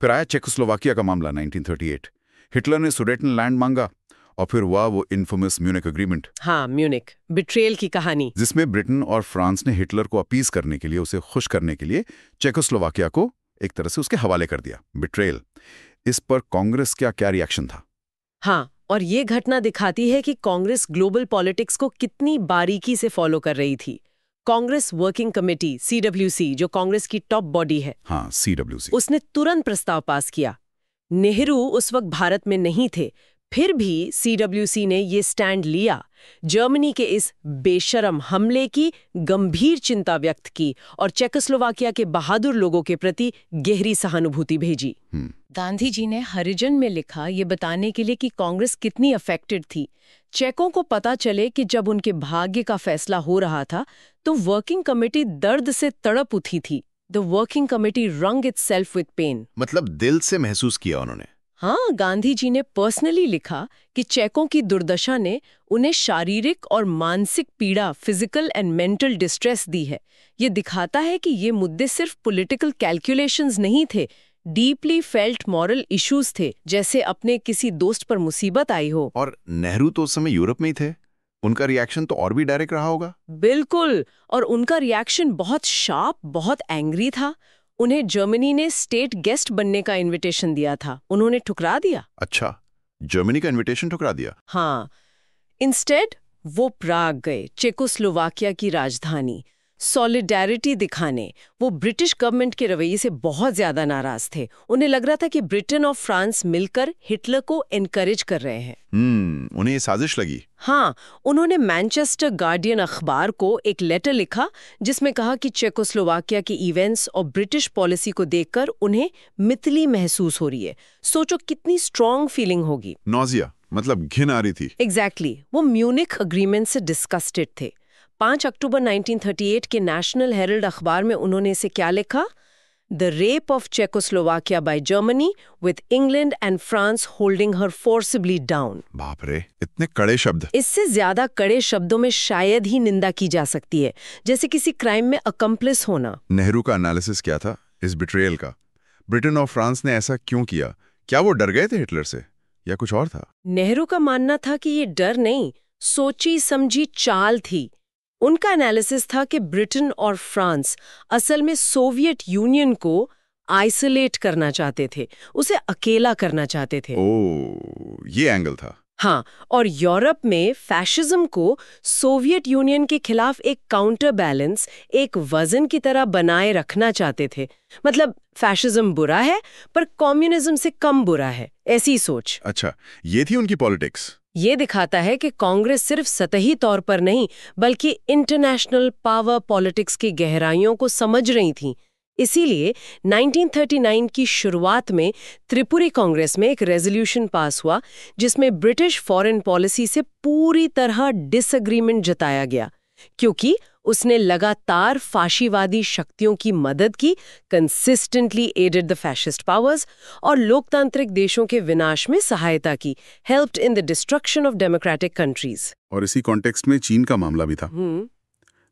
फिर आया चेकोस्लोवाकिया का मामला 1938। हिटलर ने सुडेटनलैंड मांगा और फिर हुआ वो इन्फेमस म्यूनिक एग्रीमेंट। हाँ, म्यूनिक बिट्रेयल की कहानी, जिसमें ब्रिटेन और फ्रांस ने हिटलर को अपीज करने के लिए, उसे खुश करने के लिए चेकोस्लोवाकिया को एक तरह से उसके हवाले कर दिया। बिट्रेयल। इस पर कांग्रेस क्या रिएक्शन था? हाँ, और ये घटना दिखाती है कि कांग्रेस ग्लोबल पॉलिटिक्स को कितनी बारीकी से फॉलो कर रही थी। कांग्रेस वर्किंग कमेटी CWC, जो कांग्रेस की टॉप बॉडी है, हाँ, CWC, उसने तुरंत प्रस्ताव पास किया। नेहरू उस वक्त भारत में नहीं थे, फिर भी CWC ने ये स्टैंड लिया, जर्मनी के इस बेशरम हमले की गंभीर चिंता व्यक्त की और चेकोस्लोवाकिया के बहादुर लोगों के प्रति गहरी सहानुभूति भेजी। गांधी जी ने हरिजन में लिखा, ये बताने के लिए कि कांग्रेस कितनी अफेक्टेड थी। चेकों को पता चले कि जब उनके भाग्य का फैसला हो रहा था तो वर्किंग कमेटी दर्द से तड़प उठी थी। The working committee wrung itself with pain। मतलब दिल से महसूस किया उन्होंने। हाँ, गांधी जी ने पर्सनली लिखा कि चेकों की दुर्दशा ने उन्हें शारीरिक और मानसिक पीड़ा, फिजिकल एंड मेंटल डिस्ट्रेस दी है। ये दिखाता है कि ये मुद्दे सिर्फ पॉलिटिकल कैलकुलेशंस नहीं थे, डीपली फेल्ट मॉरल इश्यूज थे, जैसे अपने किसी दोस्त पर मुसीबत आई हो। और नेहरू तो उस समय यूरोप में ही थे, उनका रिएक्शन तो और भी डायरेक्ट रहा होगा। बिल्कुल, और उनका रिएक्शन बहुत शार्प, बहुत एंग्री था। उन्हें जर्मनी ने स्टेट गेस्ट बनने का इनविटेशन दिया था, उन्होंने ठुकरा दिया। अच्छा, जर्मनी का इनविटेशन ठुकरा दिया। हाँ, इंस्टेड वो प्राग गए, चेकोस्लोवाकिया की राजधानी। सॉलिडेरिटी दिखाने वो ब्रिटिश गवर्नमेंट के रवैये से बहुत ज्यादा नाराज थे। उन्हें लग रहा था कि ब्रिटेन और फ्रांस मिलकर हिटलर को एनकरेज कर रहे हैं। उन्हें ये साजिश लगी। हाँ, उन्होंने मैनचेस्टर गार्डियन अखबार को एक लेटर लिखा जिसमें कहा कि चेकोस्लोवाकिया के इवेंट्स और ब्रिटिश पॉलिसी को देखकर उन्हें मितली महसूस हो रही है। सोचो कितनी स्ट्रॉन्ग फीलिंग होगी। नौजिया, मतलब घिन आ रही थी। एग्जैक्टली वो म्यूनिख अग्रीमेंट से डिस्कस्टेड थे। 5 अक्टूबर 1938 के नेशनल हेरल्ड अखबार में उन्होंने इसे क्या लिखा? The rape of Czechoslovakia by Germany with England and France holding her forcibly down. बाप रे, इतने कड़े शब्द। इससे ज्यादा कड़े शब्दों में शायद ही निंदा की जा सकती है, जैसे किसी क्राइम में अकम्प्लिस होना। नेहरू का एनालिसिस क्या था इस बिट्रेयल का? ब्रिटेन और फ्रांस ने ऐसा क्यों किया? क्या वो डर गए थे हिटलर से या कुछ और था? नेहरू का मानना था कि ये डर नहीं, सोची समझी चाल थी। उनका एनालिसिस था कि ब्रिटेन और फ्रांस असल में सोवियत यूनियन को आइसोलेट करना चाहते थे, उसे अकेला करना चाहते थे। ओह, ये एंगल था। हाँ, और यूरोप में फैशिज्म को सोवियत यूनियन के खिलाफ एक काउंटर बैलेंस, एक वजन की तरह बनाए रखना चाहते थे। मतलब फैशिज्म बुरा है पर कम्युनिज्म से कम बुरा है, ऐसी सोच। अच्छा, ये थी उनकी पॉलिटिक्स। ये दिखाता है कि कांग्रेस सिर्फ सतही तौर पर नहीं बल्कि इंटरनेशनल पावर पॉलिटिक्स की गहराइयों को समझ रही थी। इसीलिए 1939 की शुरुआत में त्रिपुरी कांग्रेस में एक रेजोल्यूशन पास हुआ जिसमें ब्रिटिश फॉरेन पॉलिसी से पूरी तरह डिसएग्रीमेंट जताया गया, क्योंकि उसने लगातार फाशीवादी शक्तियों की मदद की, consistently aided the fascist powers, और लोकतांत्रिक देशों के विनाश में सहायता की, helped in the destruction of democratic countries. और इसी कॉन्टेक्स्ट में चीन का मामला भी था।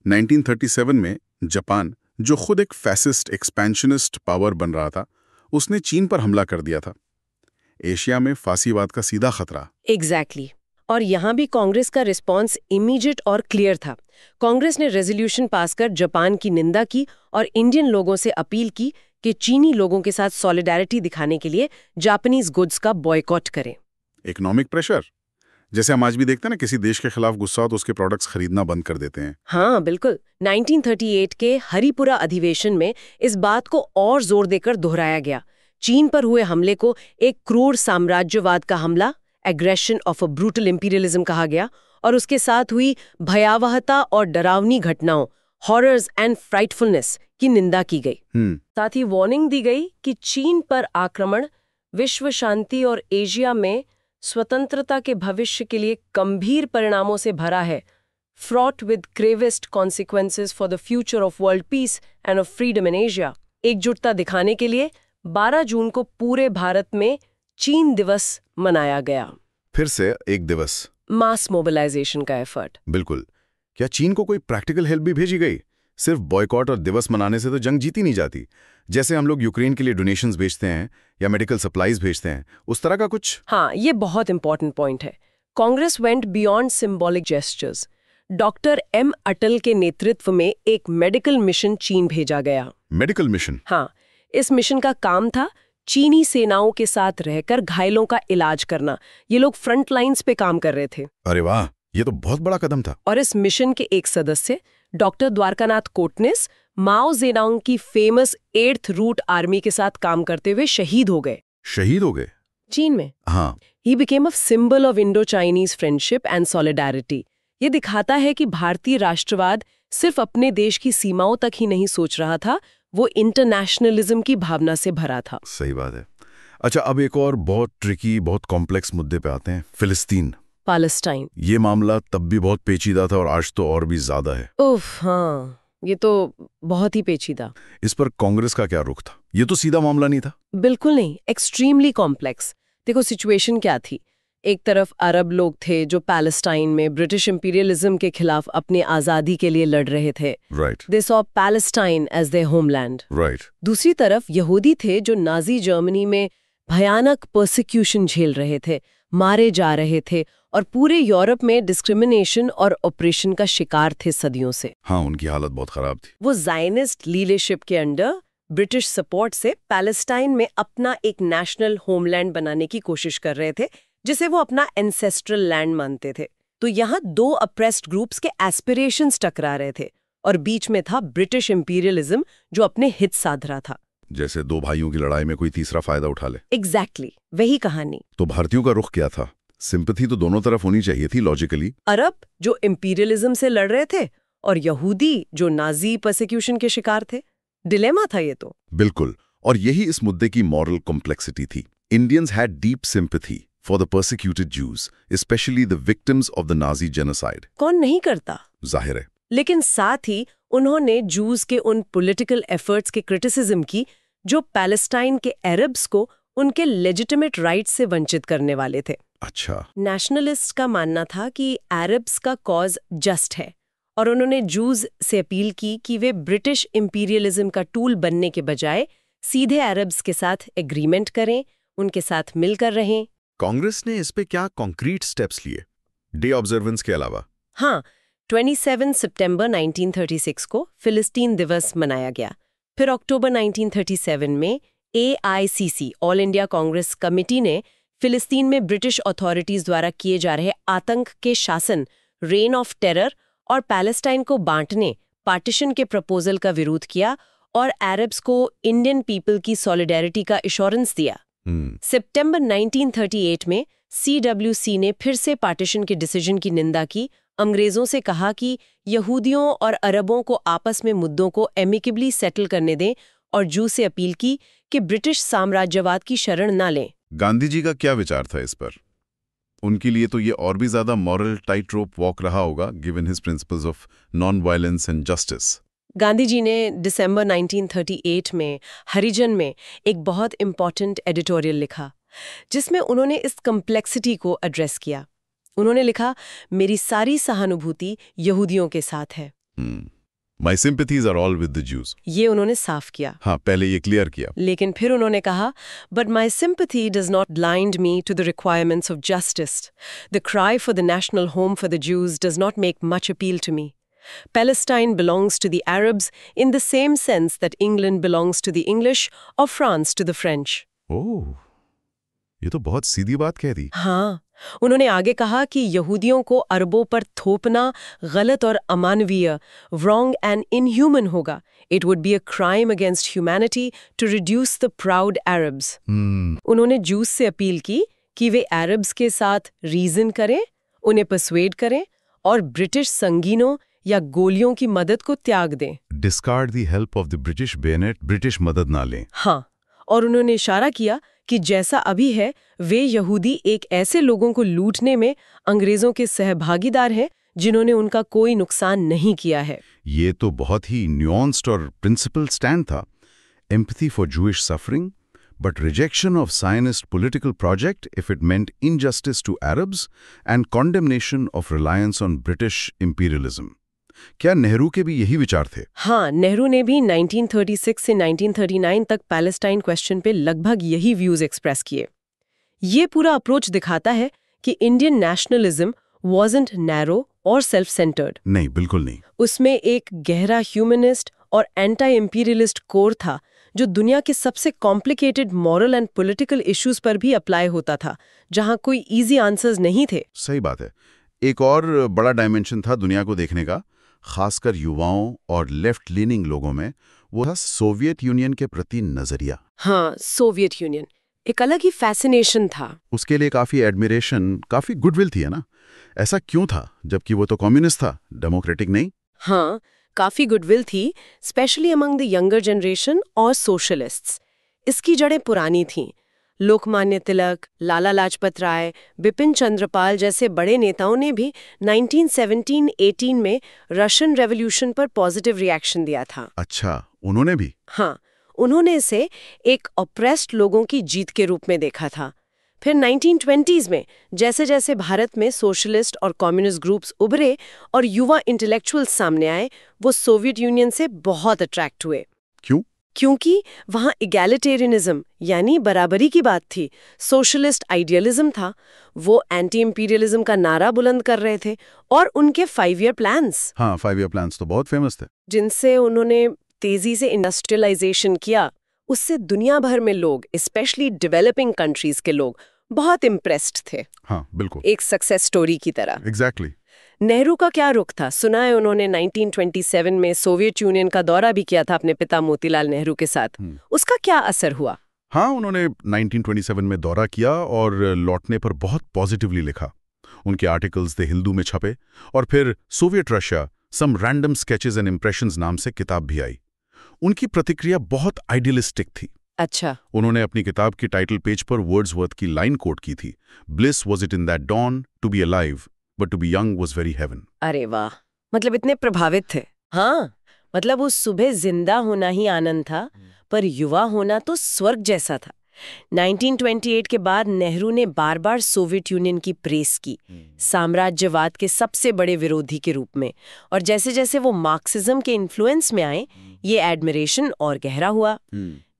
1937 में जापान, जो खुद एक फैसिस्ट एक्सपेंशनिस्ट पावर बन रहा था, उसने चीन पर हमला कर दिया था। एशिया में फासीवाद का सीधा खतरा। एग्जैक्टली। और यहाँ भी कांग्रेस का रिस्पॉन्स इमीडिएट और क्लियर था। कांग्रेस ने रेजोल्यूशन पास कर जापान की निंदा की और इंडियन लोगों से अपील की कि चीनी लोगों के साथ सॉलिडेरिटी दिखाने के लिए जापानीज गुड्स का बॉयकॉट करें। इकोनॉमिक प्रेशर, जैसे हम आज भी देखते हैं ना, किसी देश के खिलाफ गुस्सा हो तो उसके प्रोडक्ट्स खरीदना बंद कर देते हैं। हाँ बिल्कुल। 1938 के हरिपुरा अधिवेशन में इस बात को और जोर देकर दोहराया गया। चीन पर हुए हमले को एक क्रूर साम्राज्यवाद का हमला, aggression of a brutal imperialism कहा गया, और उसके साथ हुई भयावहता और डरावनी घटनाओं, हॉरर्स एंड फ्राइटफुलनेस की निंदा की गई। साथ ही वार्निंग दी गई कि चीन पर आक्रमण विश्व शांति और एशिया में स्वतंत्रता के भविष्य के लिए गंभीर परिणामों से भरा है, fraught with gravest consequences for the future of world peace and of freedom in Asia। एकजुटता दिखाने के लिए 12 जून को पूरे भारत में चीन दिवस मनाया गया। फिर से एक दिवस, मास मोबिलाइजेशन का एफर्ट। बिल्कुल। क्या चीन को कोई प्रैक्टिकल हेल्प भी भेजी गई? सिर्फ बॉयकॉट और दिवस मनाने से तो जंग जीती नहीं जाती। जैसे हम लोग यूक्रेन के लिए डोनेशंस भेजते हैं या मेडिकल सप्लाईज भेजते हैं, उस तरह का कुछ। हाँ, ये बहुत इंपॉर्टेंट पॉइंट है। Congress went beyond symbolic gestures. Doctor M Atal के नेतृत्व में एक मेडिकल मिशन चीन भेजा गया। Medical mission? हाँ, इस मिशन का काम था चीनी सेनाओं के साथ रहकर घायलों का इलाज करना। ये लोग फ्रंट लाइंस पे काम कर रहे थे। अरे वाह, ये तो बहुत बड़ा कदम था। और इस मिशन के एक सदस्य डॉक्टर द्वारकानाथ कोटनिस माओ जेडोंग की फेमस 8th रूट आर्मी के साथ काम करते हुए शहीद हो गए। शहीद हो गए? चीन में। हाँ। He became a symbol of Indo Chinese friendship and solidarity. ये दिखाता है कि भारतीय राष्ट्रवाद सिर्फ अपने देश की सीमाओं तक ही नहीं सोच रहा था, वो इंटरनेशनलिज्म की भावना से भरा था। सही बात है। अच्छा, अब एक और बहुत ट्रिकी, बहुत कॉम्प्लेक्स मुद्दे पे आते हैं, फिलिस्तीन, पैलेस्टाइन। ये मामला तब भी बहुत पेचीदा था और आज तो और भी ज्यादा है। उफ, हाँ, ये तो बहुत ही पेचीदा। इस पर कांग्रेस का क्या रुख था? ये तो सीधा मामला नहीं था। बिल्कुल नहीं, एक्सट्रीमली कॉम्प्लेक्स। देखो सिचुएशन क्या थी। एक तरफ अरब लोग थे जो पैलेस्टाइन में ब्रिटिश इंपीरियलिज्म के खिलाफ अपनी आजादी के लिए लड़ रहे थे। Right. They saw Palestine as their homeland. Right. दूसरी तरफ यहूदी थे जो नाजी जर्मनी में भयानक पर्सिक्यूशन झेल रहे थे, मारे जा रहे थे और पूरे यूरोप में डिस्क्रिमिनेशन और ऑपरेशन का शिकार थे सदियों से। हाँ, उनकी हालत बहुत खराब थी। वो ज़ायनिस्ट लीडरशिप के अंडर ब्रिटिश सपोर्ट से पैलेस्टाइन में अपना एक नेशनल होमलैंड बनाने की कोशिश कर रहे थे, जिसे वो अपना एंसेस्ट्रल लैंड मानते थे। तो यहाँ दो अप्रेस्ड ग्रुप्स के एस्पिरेशंस टकरा रहे थे और बीच में था ब्रिटिश इंपीरियलिज्म जो अपने हित साध रहा था। जैसे दो भाइयों की लड़ाई में कोई तीसरा फायदा उठा ले। एग्जैक्टली वही कहानी। तो भारतीयों का रुख क्या था? सिंपैथी तो दोनों तरफ होनी चाहिए थी लॉजिकली। अरब जो इंपीरियलिज्म से लड़ रहे थे और यहूदी जो नाजी परसिक्यूशन के शिकार थे। डिलेमा था ये तो। बिल्कुल, और यही इस मुद्दे की मॉरल कॉम्प्लेक्सिटी थी। Indians had deep sympathy for the persecuted Jews, specially the victims of the Nazi genocide. कौन नहीं करता, जाहिर है। लेकिन साथ ही उन्होंने जूस के उन पॉलिटिकल एफर्ट्स के क्रिटिसिज्म की जो पैलेस्टाइन के अरब्स को उनके लेजिटिमेट राइट से वंचित करने वाले थे। अच्छा। नेशनलिस्ट का मानना था कि अरब्स का कॉज जस्ट है और उन्होंने जूस से अपील की कि वे ब्रिटिश इंपीरियलिज्म का टूल बनने के बजाय सीधे अरब्स के साथ एग्रीमेंट करें, उनके साथ मिलकर रहें। कांग्रेस ने इस पे क्या कॉन्क्रीट स्टेप्स लिए, डे ऑब्जर्वेंस के अलावा? हाँ, 27 सितंबर 1936 को फिलिस्तीन दिवस मनाया गया। फिर अक्टूबर 1937 में AICC all India Congress committee ने फिलिस्तीन में ब्रिटिश अथॉरिटीज द्वारा किए जा रहे आतंक के शासन, रेन ऑफ टेरर और पैलेस्टाइन को बांटने, पार्टीशन के प्रपोजल का विरोध किया और अरब्स को इंडियन पीपल की सॉलिडेरिटी का एश्योरेंस दिया। सितंबर 1938 में CWC ने फिर से पार्टीशन के डिसीजन की निंदा की, अंग्रेजों से कहा कि यहूदियों और अरबों को आपस में मुद्दों को एमिकेबली सेटल करने दें और जू से अपील की कि ब्रिटिश साम्राज्यवाद की शरण ना लें। गांधी जी का क्या विचार था इस पर? उनके लिए तो ये और भी ज्यादा मॉरल टाइट रोप वॉक रहा होगा, given his principles of non violence and justice. Gandhi ji ने दिसंबर 1938 में हरिजन में एक बहुत इंपॉर्टेंट एडिटोरियल लिखा जिसमें उन्होंने इस कॉम्प्लेक्सिटी को एड्रेस किया। उन्होंने लिखा, मेरी सारी सहानुभूति यहूदियों के साथ है। My sympathies are all with the Jews. ये उन्होंने साफ किया। हाँ, पहले ये क्लियर किया। लेकिन फिर उन्होंने कहा, but my sympathy does not blind me to the requirements of justice. The cry for the national home for the Jews does not make much appeal to me. Palestine belongs to the Arabs in the same sense that England belongs to the English or France to the French. ओह, ये तो बहुत सीधी बात कह दी। हाँ, उन्होंने आगे कहा कि यहूदियों को अरबों पर थोपना गलत और अमानवीय, wrong and inhuman होगा. It would be a crime against humanity to reduce the proud Arabs. उन्होंने जूस से अपील की कि वे अरब्स के साथ रीजन करें, उन्हें पर्सुएड करें और ब्रिटिश संगीनों या गोलियों की मदद को त्याग दें। Discard the help of the British Bennett, British मदद ना लें। हाँ, और उन्होंने इशारा किया कि जैसा अभी है, वे यहूदी एक ऐसे लोगों को लूटने में अंग्रेजों के सहभागीदार हैं जिन्होंने उनका कोई नुकसान नहीं किया है। ये तो बहुत ही न्यूआंस्ड और प्रिंसिपल स्टैंड था। Empathy for Jewish suffering, but rejection of Zionist political project if it meant injustice to Arabs and condemnation of reliance on British imperialism. क्या नेहरू के भी यही विचार थे? हाँ, नेहरू ने भी 1936 से 1939 तक पैलेस्टाइन क्वेश्चन पे लगभग यही व्यूज एक्सप्रेस किए। ये पूरा अप्रोच दिखाता है कि इंडियन नेशनलिज्म wasn't narrow और सेल्फ सेंटर्ड। नहीं, बिल्कुल नहीं। उसमें एक गहरा ह्यूमनिस्ट और एंटी इंपीरियलिस्ट कोर था जो दुनिया के सबसे complicated moral and political issues पर भी अप्लाई होता था, जहां कोई इजी आंसर्स नहीं थे। सही बात है। एक और बड़ा डायमेंशन था दुनिया को देखने का, खासकर युवाओं और लेफ्ट लीनिंग लोगों में, वो था सोवियत यूनियन के प्रति नजरिया। हाँ, सोवियत यूनियन एक अलग ही फैसिनेशन था। उसके लिए काफी एडमिरेशन, काफी गुडविल थी, है ना? ऐसा क्यों था, जबकि वो तो कम्युनिस्ट था, डेमोक्रेटिक नहीं? हाँ, काफी गुडविल थी, specially among the younger generation और सोशलिस्ट्स। इसकी जड़ें पुरानी थीं। लोकमान्य तिलक, लाला लाजपत राय, बिपिन चंद्रपाल जैसे बड़े नेताओं ने भी 1917-18 में रशियन रेवोल्यूशन पर पॉजिटिव रिएक्शन दिया था। अच्छा, उन्होंने भी? हाँ, उन्होंने इसे एक ऑप्रेस्ड लोगों की जीत के रूप में देखा था। फिर 1920s में जैसे जैसे भारत में सोशलिस्ट और कम्युनिस्ट ग्रुप्स उभरे और युवा इंटेलेक्चुअल्स सामने आए, वो सोवियत यूनियन से बहुत अट्रैक्ट हुए। क्यों? क्योंकि वहाँ इगैलिटेरियनिज्म यानी बराबरी की बात थी, सोशलिस्ट आइडियलिज्म था, वो एंटी इंपीरियलिज्म का नारा बुलंद कर रहे थे और उनके 5 ईयर प्लान्स, हाँ, 5 ईयर प्लान्स तो बहुत फेमस थे, जिनसे उन्होंने तेजी से इंडस्ट्रियलाइजेशन किया, उससे दुनिया भर में लोग, स्पेशली डेवलपिंग कंट्रीज के लोग बहुत इम्प्रेस्ड थे। हाँ, बिल्कुल, एक सक्सेस स्टोरी की तरह। एग्जैक्टली। नेहरू का क्या रुख था? सुना है उन्होंने 1927 में सोवियत यूनियन का दौरा भी किया था अपने पिता मोतीलाल नेहरू के साथ। उसका क्या असर हुआ? हाँ, उन्होंने 1927 में दौरा किया और लौटने पर बहुत पॉजिटिवली लिखा। उनके आर्टिकल्स द हिंदू में छपे और फिर Soviet Russia some random sketches and impressions नाम से किताब भी आई। उनकी प्रतिक्रिया बहुत आइडियलिस्टिक थी। अच्छा। उन्होंने अपनी किताब की टाइटल पेज पर वर्ड्सवर्थ की लाइन कोट की थी, bliss was it in that dawn to be alive but to be young was very heaven. अरे वाह, मतलब इतने प्रभावित थे। हाँ, मतलब उस सुबह जिंदा होना ही आनंद था, पर युवा होना तो स्वर्ग जैसा था। 1928 के बाद नेहरू ने बार बार सोवियत यूनियन की प्रेस की, साम्राज्यवाद के सबसे बड़े विरोधी के रूप में, और जैसे जैसे वो मार्क्सिज्म के इन्फ्लुएंस में आए, ये एडमिरेशन और गहरा हुआ।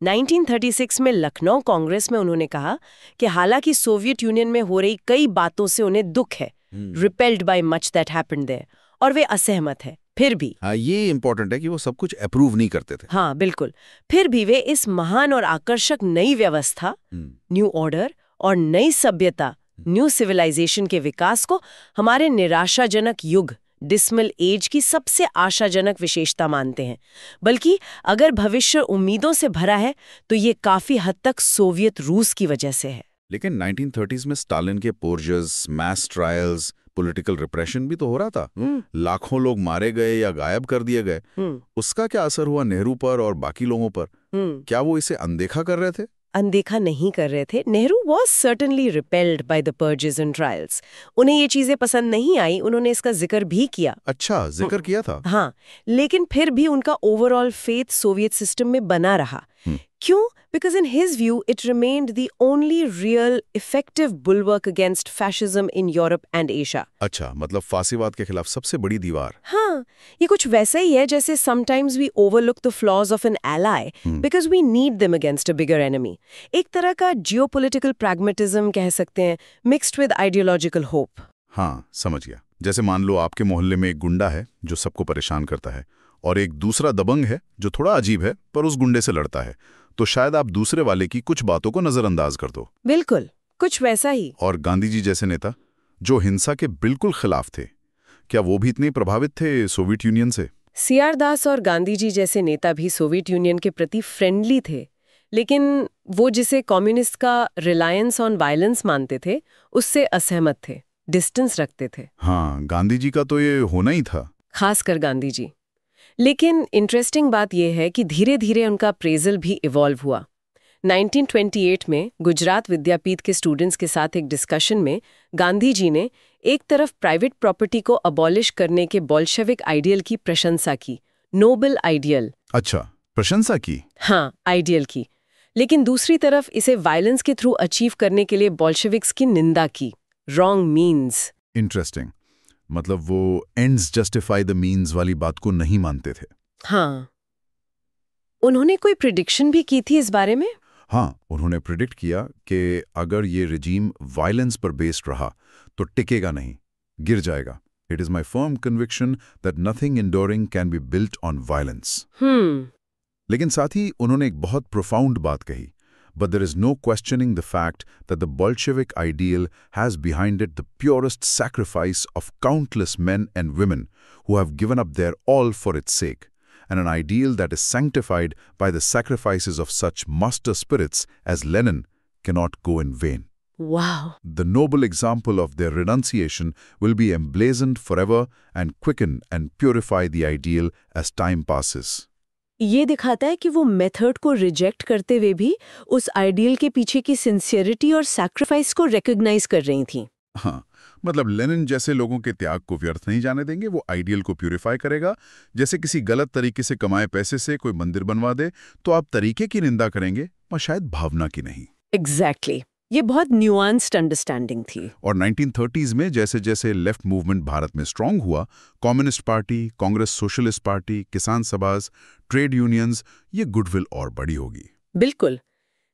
1936 में लखनऊ कांग्रेस में उन्होंने कहा कि हालांकि सोवियत यूनियन में हो रही कई बातों से उन्हें दुख है, repelled by much that happened there, और वे असहमत है, फिर भी। हाँ, ये इंपॉर्टेंट है कि वो सब कुछ अप्रूव नहीं करते थे। हाँ बिल्कुल, फिर भी वे इस महान और आकर्षक नई व्यवस्था, न्यू ऑर्डर और नई सभ्यता, न्यू सिविलाइजेशन के विकास को हमारे निराशाजनक युग, डिसमल एज की सबसे आशाजनक विशेषता मानते हैं। बल्कि अगर भविष्य उम्मीदों से भरा है तो ये काफी हद तक सोवियत रूस की वजह से है। लेकिन 1930s में स्टालिन के पोर्जर्स, मास ट्रायल्स, पॉलिटिकल रिप्रेशन भी तो हो रहा था। लाखों लोग मारे गए या गायब कर दिए गए। उसका क्या असर हुआ नेहरू पर और बाकी लोगों पर? क्या वो इसे अनदेखा कर रहे थे? अनदेखा नहीं कर रहे थे। Nehru was certainly repelled by the purges and trials. उन्हें ये चीजें पसंद नहीं आई, उन्होंने इसका जिक्र भी किया। अच्छा, जिक्र किया था। हाँ, लेकिन फिर भी उनका ओवरऑल फेथ सोवियत सिस्टम में बना रहा। क्यों? Because in his view, it remained the only real effective bulwark against fascism in Europe and Asia. अच्छा, मतलब फासीवाद के खिलाफ सबसे बड़ी दीवार। हाँ, ये कुछ वैसा ही है जैसे sometimes we overlook the flaws of an ally because we need them against a bigger enemy. एक तरह का geopolitical pragmatism कह सकते हैं, mixed with ideological hope. हाँ, समझ गया। जैसे मान लो आपके मोहल्ले में एक गुंडा है जो सबको परेशान करता है, और एक दूसरा दबंग है जो थोड़ा अजीब है पर उस गुंडे से लड़ता है, तो शायद आप दूसरे वाले की कुछ बातों को नजरअंदाज कर दो। बिल्कुल, कुछ वैसा ही। और गांधी जी जैसे नेता जो हिंसा के बिल्कुल खिलाफ थे, क्या वो भी इतने प्रभावित थे सोवियत यूनियन से? सीआर दास और गांधी जी जैसे नेता भी सोवियत यूनियन के प्रति फ्रेंडली थे, लेकिन वो जिसे कम्युनिस्ट का रिलायंस ऑन वायलेंस मानते थे, उससे असहमत थे, डिस्टेंस रखते थे। हाँ, गांधी जी का तो ये होना ही था। खासकर गांधी जी। लेकिन इंटरेस्टिंग बात यह है कि धीरे धीरे उनका अप्रेजल भी इवॉल्व हुआ। 1928 में गुजरात विद्यापीठ के स्टूडेंट्स के साथ एक डिस्कशन में गांधी जी ने एक तरफ प्राइवेट प्रॉपर्टी को अबॉलिश करने के बोल्शेविक आइडियल की प्रशंसा की, नोबल आइडियल। अच्छा, प्रशंसा की? हाँ, आइडियल की। लेकिन दूसरी तरफ इसे वायलेंस के थ्रू अचीव करने के लिए बोल्शेविक्स की निंदा की, रॉन्ग मीन्स। इंटरेस्टिंग, मतलब वो एंड्स जस्टिफाई द मीन्स वाली बात को नहीं मानते थे। हाँ, उन्होंने कोई प्रिडिक्शन भी की थी इस बारे में। हाँ, उन्होंने प्रिडिक्ट किया कि अगर ये रिजीम वायलेंस पर बेस्ड रहा तो टिकेगा नहीं, गिर जाएगा। It is my firm conviction that nothing enduring can be built on violence. लेकिन साथ ही उन्होंने एक बहुत प्रोफाउंड बात कही, but there is no questioning the fact that the Bolshevik ideal has behind it the purest sacrifice of countless men and women who have given up their all for its sake, and an ideal that is sanctified by the sacrifices of such master spirits as Lenin cannot go in vain. Wow. The noble example of their renunciation will be emblazoned forever and quicken and purify the ideal as time passes. ये दिखाता है कि वो method को reject करते हुए भी उस आइडियल के पीछे की सिंसियरिटी और सैक्रिफाइस को रिकॉग्नाइज कर रही थी। हाँ, मतलब लेनिन जैसे लोगों के त्याग को व्यर्थ नहीं जाने देंगे, वो आइडियल को प्यूरिफाई करेगा। जैसे किसी गलत तरीके से कमाए पैसे से कोई मंदिर बनवा दे तो आप तरीके की निंदा करेंगे और शायद भावना की नहीं। एग्जैक्टली, ये बहुत न्यूआंस्ड अंडरस्टैंडिंग थी। और 1930s में जैसे जैसे लेफ्ट मूवमेंट भारत में स्ट्रांग हुआ, communist party, Congress socialist party, किसान सभाज, ट्रेड यूनियंस, ये गुडविल और बड़ी होगी। बिल्कुल,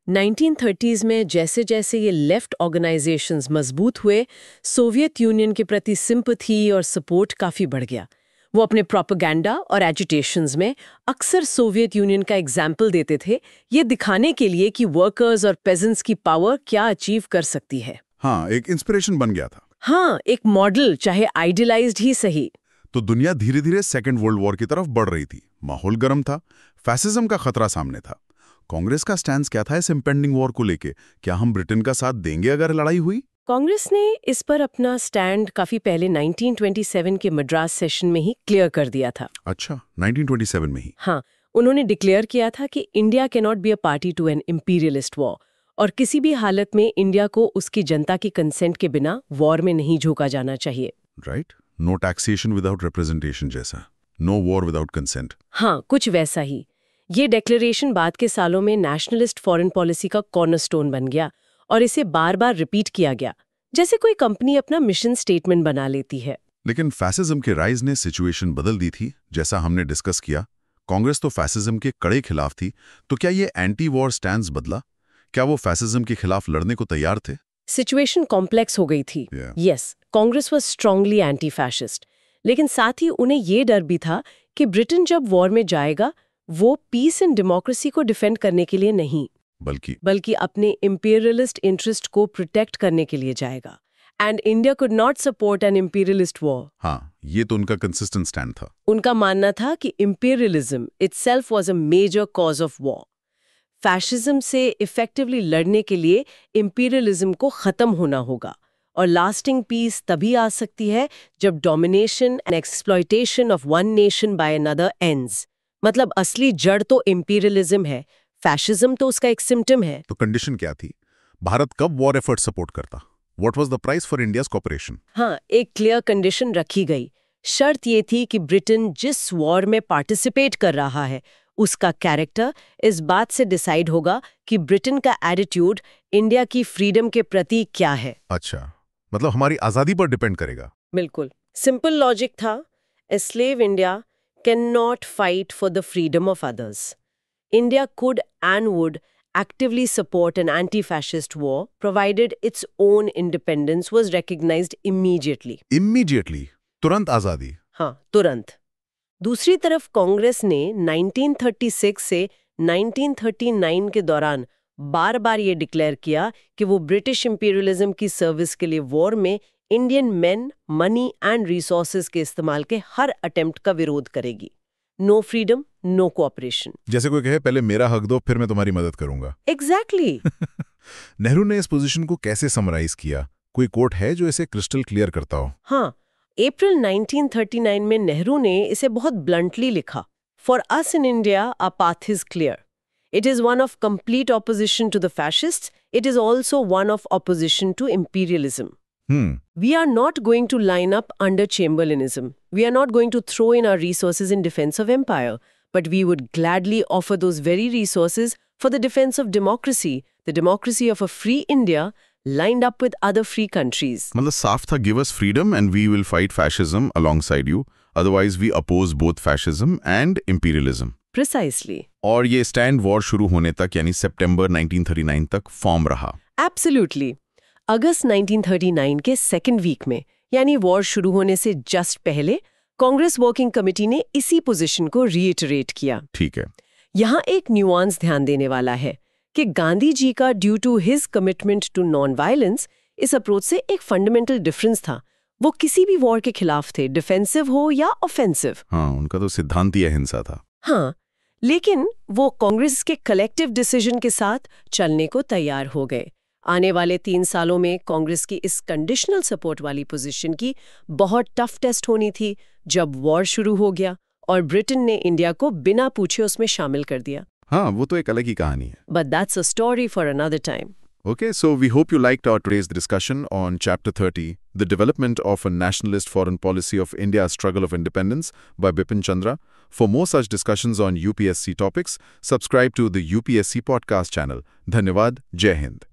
1930s में जैसे जैसे ये लेफ्ट ऑर्गेनाइजेशंस मजबूत हुए, सोवियत यूनियन के प्रति सिंपैथी और सपोर्ट काफी बढ़ गया। वो अपने प्रोपेगेंडा और एजिटेशंस में अक्सर सोवियत यूनियन का एग्जाम्पल देते थे, ये दिखाने के लिए कि वर्कर्स और पेजेंट्स की पावर क्या अचीव कर सकती है। हाँ, एक इंस्पिरेशन बन गया था। हाँ, एक मॉडल, चाहे आइडियलाइज्ड ही सही। तो दुनिया धीरे धीरे सेकेंड वर्ल्ड वॉर की तरफ बढ़ रही थी, माहौल गर्म था, फैसिज्म का खतरा सामने था। कांग्रेस का स्टैंड क्या था इस इम्पेंडिंग वॉर को लेके? क्या हम ब्रिटेन का साथ देंगे अगर लड़ाई हुई? कांग्रेस ने इस पर अपना स्टैंड काफी पहले 1927 के मद्रास सेशन में ही क्लियर कर दिया था। अच्छा, 1927 में ही? हाँ, उन्होंने डिक्लेयर किया था कि India can not be a party to an imperialist war, और किसी भी हालत में इंडिया को उसकी जनता की कंसेंट के बिना वॉर में नहीं झोंका जाना चाहिए। Right, no taxation without representation जैसा, नो वॉर विदाउट कंसेंट। हाँ, कुछ वैसा ही। ये डिक्लेरेशन बाद के सालों में नेशनलिस्ट फॉरेन पॉलिसी का कॉर्नरस्टोन बन गया और इसे बार बार रिपीट किया गया, जैसे कोई कंपनी अपना मिशन स्टेटमेंट बना लेती है। लेकिन फैसिज्म के राइज ने सिचुएशन बदल दी थी, जैसा हमने डिस्कस किया। कांग्रेस तो फैसिज्म के कड़े खिलाफ थी, तो क्या ये एंटी वॉर स्टैंड बदला? क्या वो फैसिज्म के खिलाफ लड़ने को तैयार थे? सिचुएशन कॉम्प्लेक्स हो गई थी। Yes, Congress was strongly anti fascist, लेकिन साथ ही उन्हें ये डर भी था कि ब्रिटेन जब वॉर में जाएगा वो पीस एंड डेमोक्रेसी को डिफेंड करने के लिए नहीं, बल्कि अपने इंपीरियलिस्ट इंटरेस्ट को प्रोटेक्ट करने के लिए जाएगा। And India could not support an imperialist war. हाँ, ये तो उनका कंसिस्टेंट स्टैंड था। उनका मानना था कि imperialism itself was a major cause of war. Fascism से इफेक्टिवली लड़ने के लिए इंपीरियलिज्म को खत्म होना होगा, और लास्टिंग पीस तभी आ सकती है जब domination and exploitation of one nation by another ends. मतलब असली जड़ तो इंपीरियलिज्म है, फैशिज्म तो उसका एक सिम्टम है। तो कंडीशन क्या थी? भारत कब वॉर एफर्ट सपोर्ट करता? What was the price for India's cooperation? हाँ, एक क्लियर कंडीशन रखी गई। शर्त ये थी कि ब्रिटेन जिस वॉर में पार्टिसिपेट कर रहा है उसका कैरेक्टर इस बात से डिसाइड होगा कि ब्रिटेन का एटीट्यूड इंडिया की फ्रीडम के प्रति क्या है। अच्छा, मतलब हमारी आजादी पर डिपेंड करेगा। बिल्कुल, सिंपल लॉजिक था। A slave India can not fight for the freedom of others. India could and would actively support an anti-fascist war provided its own independence was recognized immediately. Immediately? तुरंत आजादी? हाँ, तुरंत। दूसरी तरफ कांग्रेस ने 1936 से 1939 के दौरान बार बार ये डिक्लेयर किया कि वो ब्रिटिश इंपीरियलिज्म की सर्विस के लिए वॉर में Indian men, money and resources के इस्तेमाल के हर अटेम्प्ट का विरोध करेगी। No freedom, no cooperation. जैसे कोई कहे पहले मेरा हक दो फिर मैं तुम्हारी मदद करूंगा। एग्जैक्टली। नेहरू ने इस पोजीशन को कैसे समराइज किया? कोई कोट है जो इसे क्रिस्टल क्लियर करता हो? हाँ, अप्रैल 1939 में नेहरू ने इसे बहुत ब्लंटली लिखा। For us in India our path is clear. It is one of complete opposition to the fascists. It is also one of opposition to imperialism. We are not going to line up under Chamberlainism. We are not going to throw in our resources in defense of empire, but we would gladly offer those very resources for the defense of democracy, the democracy of a free India lined up with other free countries. मतलब साफ था, give us freedom and we will fight fascism alongside you. Otherwise we oppose both fascism and imperialism. Precisely. और ये stand war शुरू होने तक यानी सितंबर 1939 तक फॉर्म रहा। Absolutely. अगस्त 1939 के सेकेंड वीक में, यानी वॉर शुरू होने से जस्ट पहले, कांग्रेस वर्किंग कमेटी ने इसी पोजीशन को रीइटरेट किया। ठीक है। यहाँ एक न्यूआंस ध्यान देने वाला है कि गांधी जी का due to his commitment to non violence इस अप्रोच से एक फंडामेंटल डिफरेंस था। वो किसी भी वॉर के खिलाफ थे, डिफेंसिव हो या ऑफेंसिव। हाँ, उनका तो सिद्धांत ही अहिंसा था। हाँ, लेकिन वो कांग्रेस के कलेक्टिव डिसीजन के साथ चलने को तैयार हो गए। आने वाले 3 सालों में कांग्रेस की इस कंडीशनल सपोर्ट वाली पोजीशन की बहुत टफ टेस्ट होनी थी जब वॉर शुरू हो गया और ब्रिटेन ने इंडिया को बिना पूछे उसमें शामिल कर दिया। हाँ, वो तो एक अलग ही कहानी है। But that's a story for another time. Okay, so we hope you liked our today's discussion on Chapter 30, The Development of a Nationalist Foreign Policy of India's Struggle of Independence by Bipin Chandra. For more such discussions on UPSC topics, subscribe to the UPSC podcast channel. Dhanyavad, Jai Hind.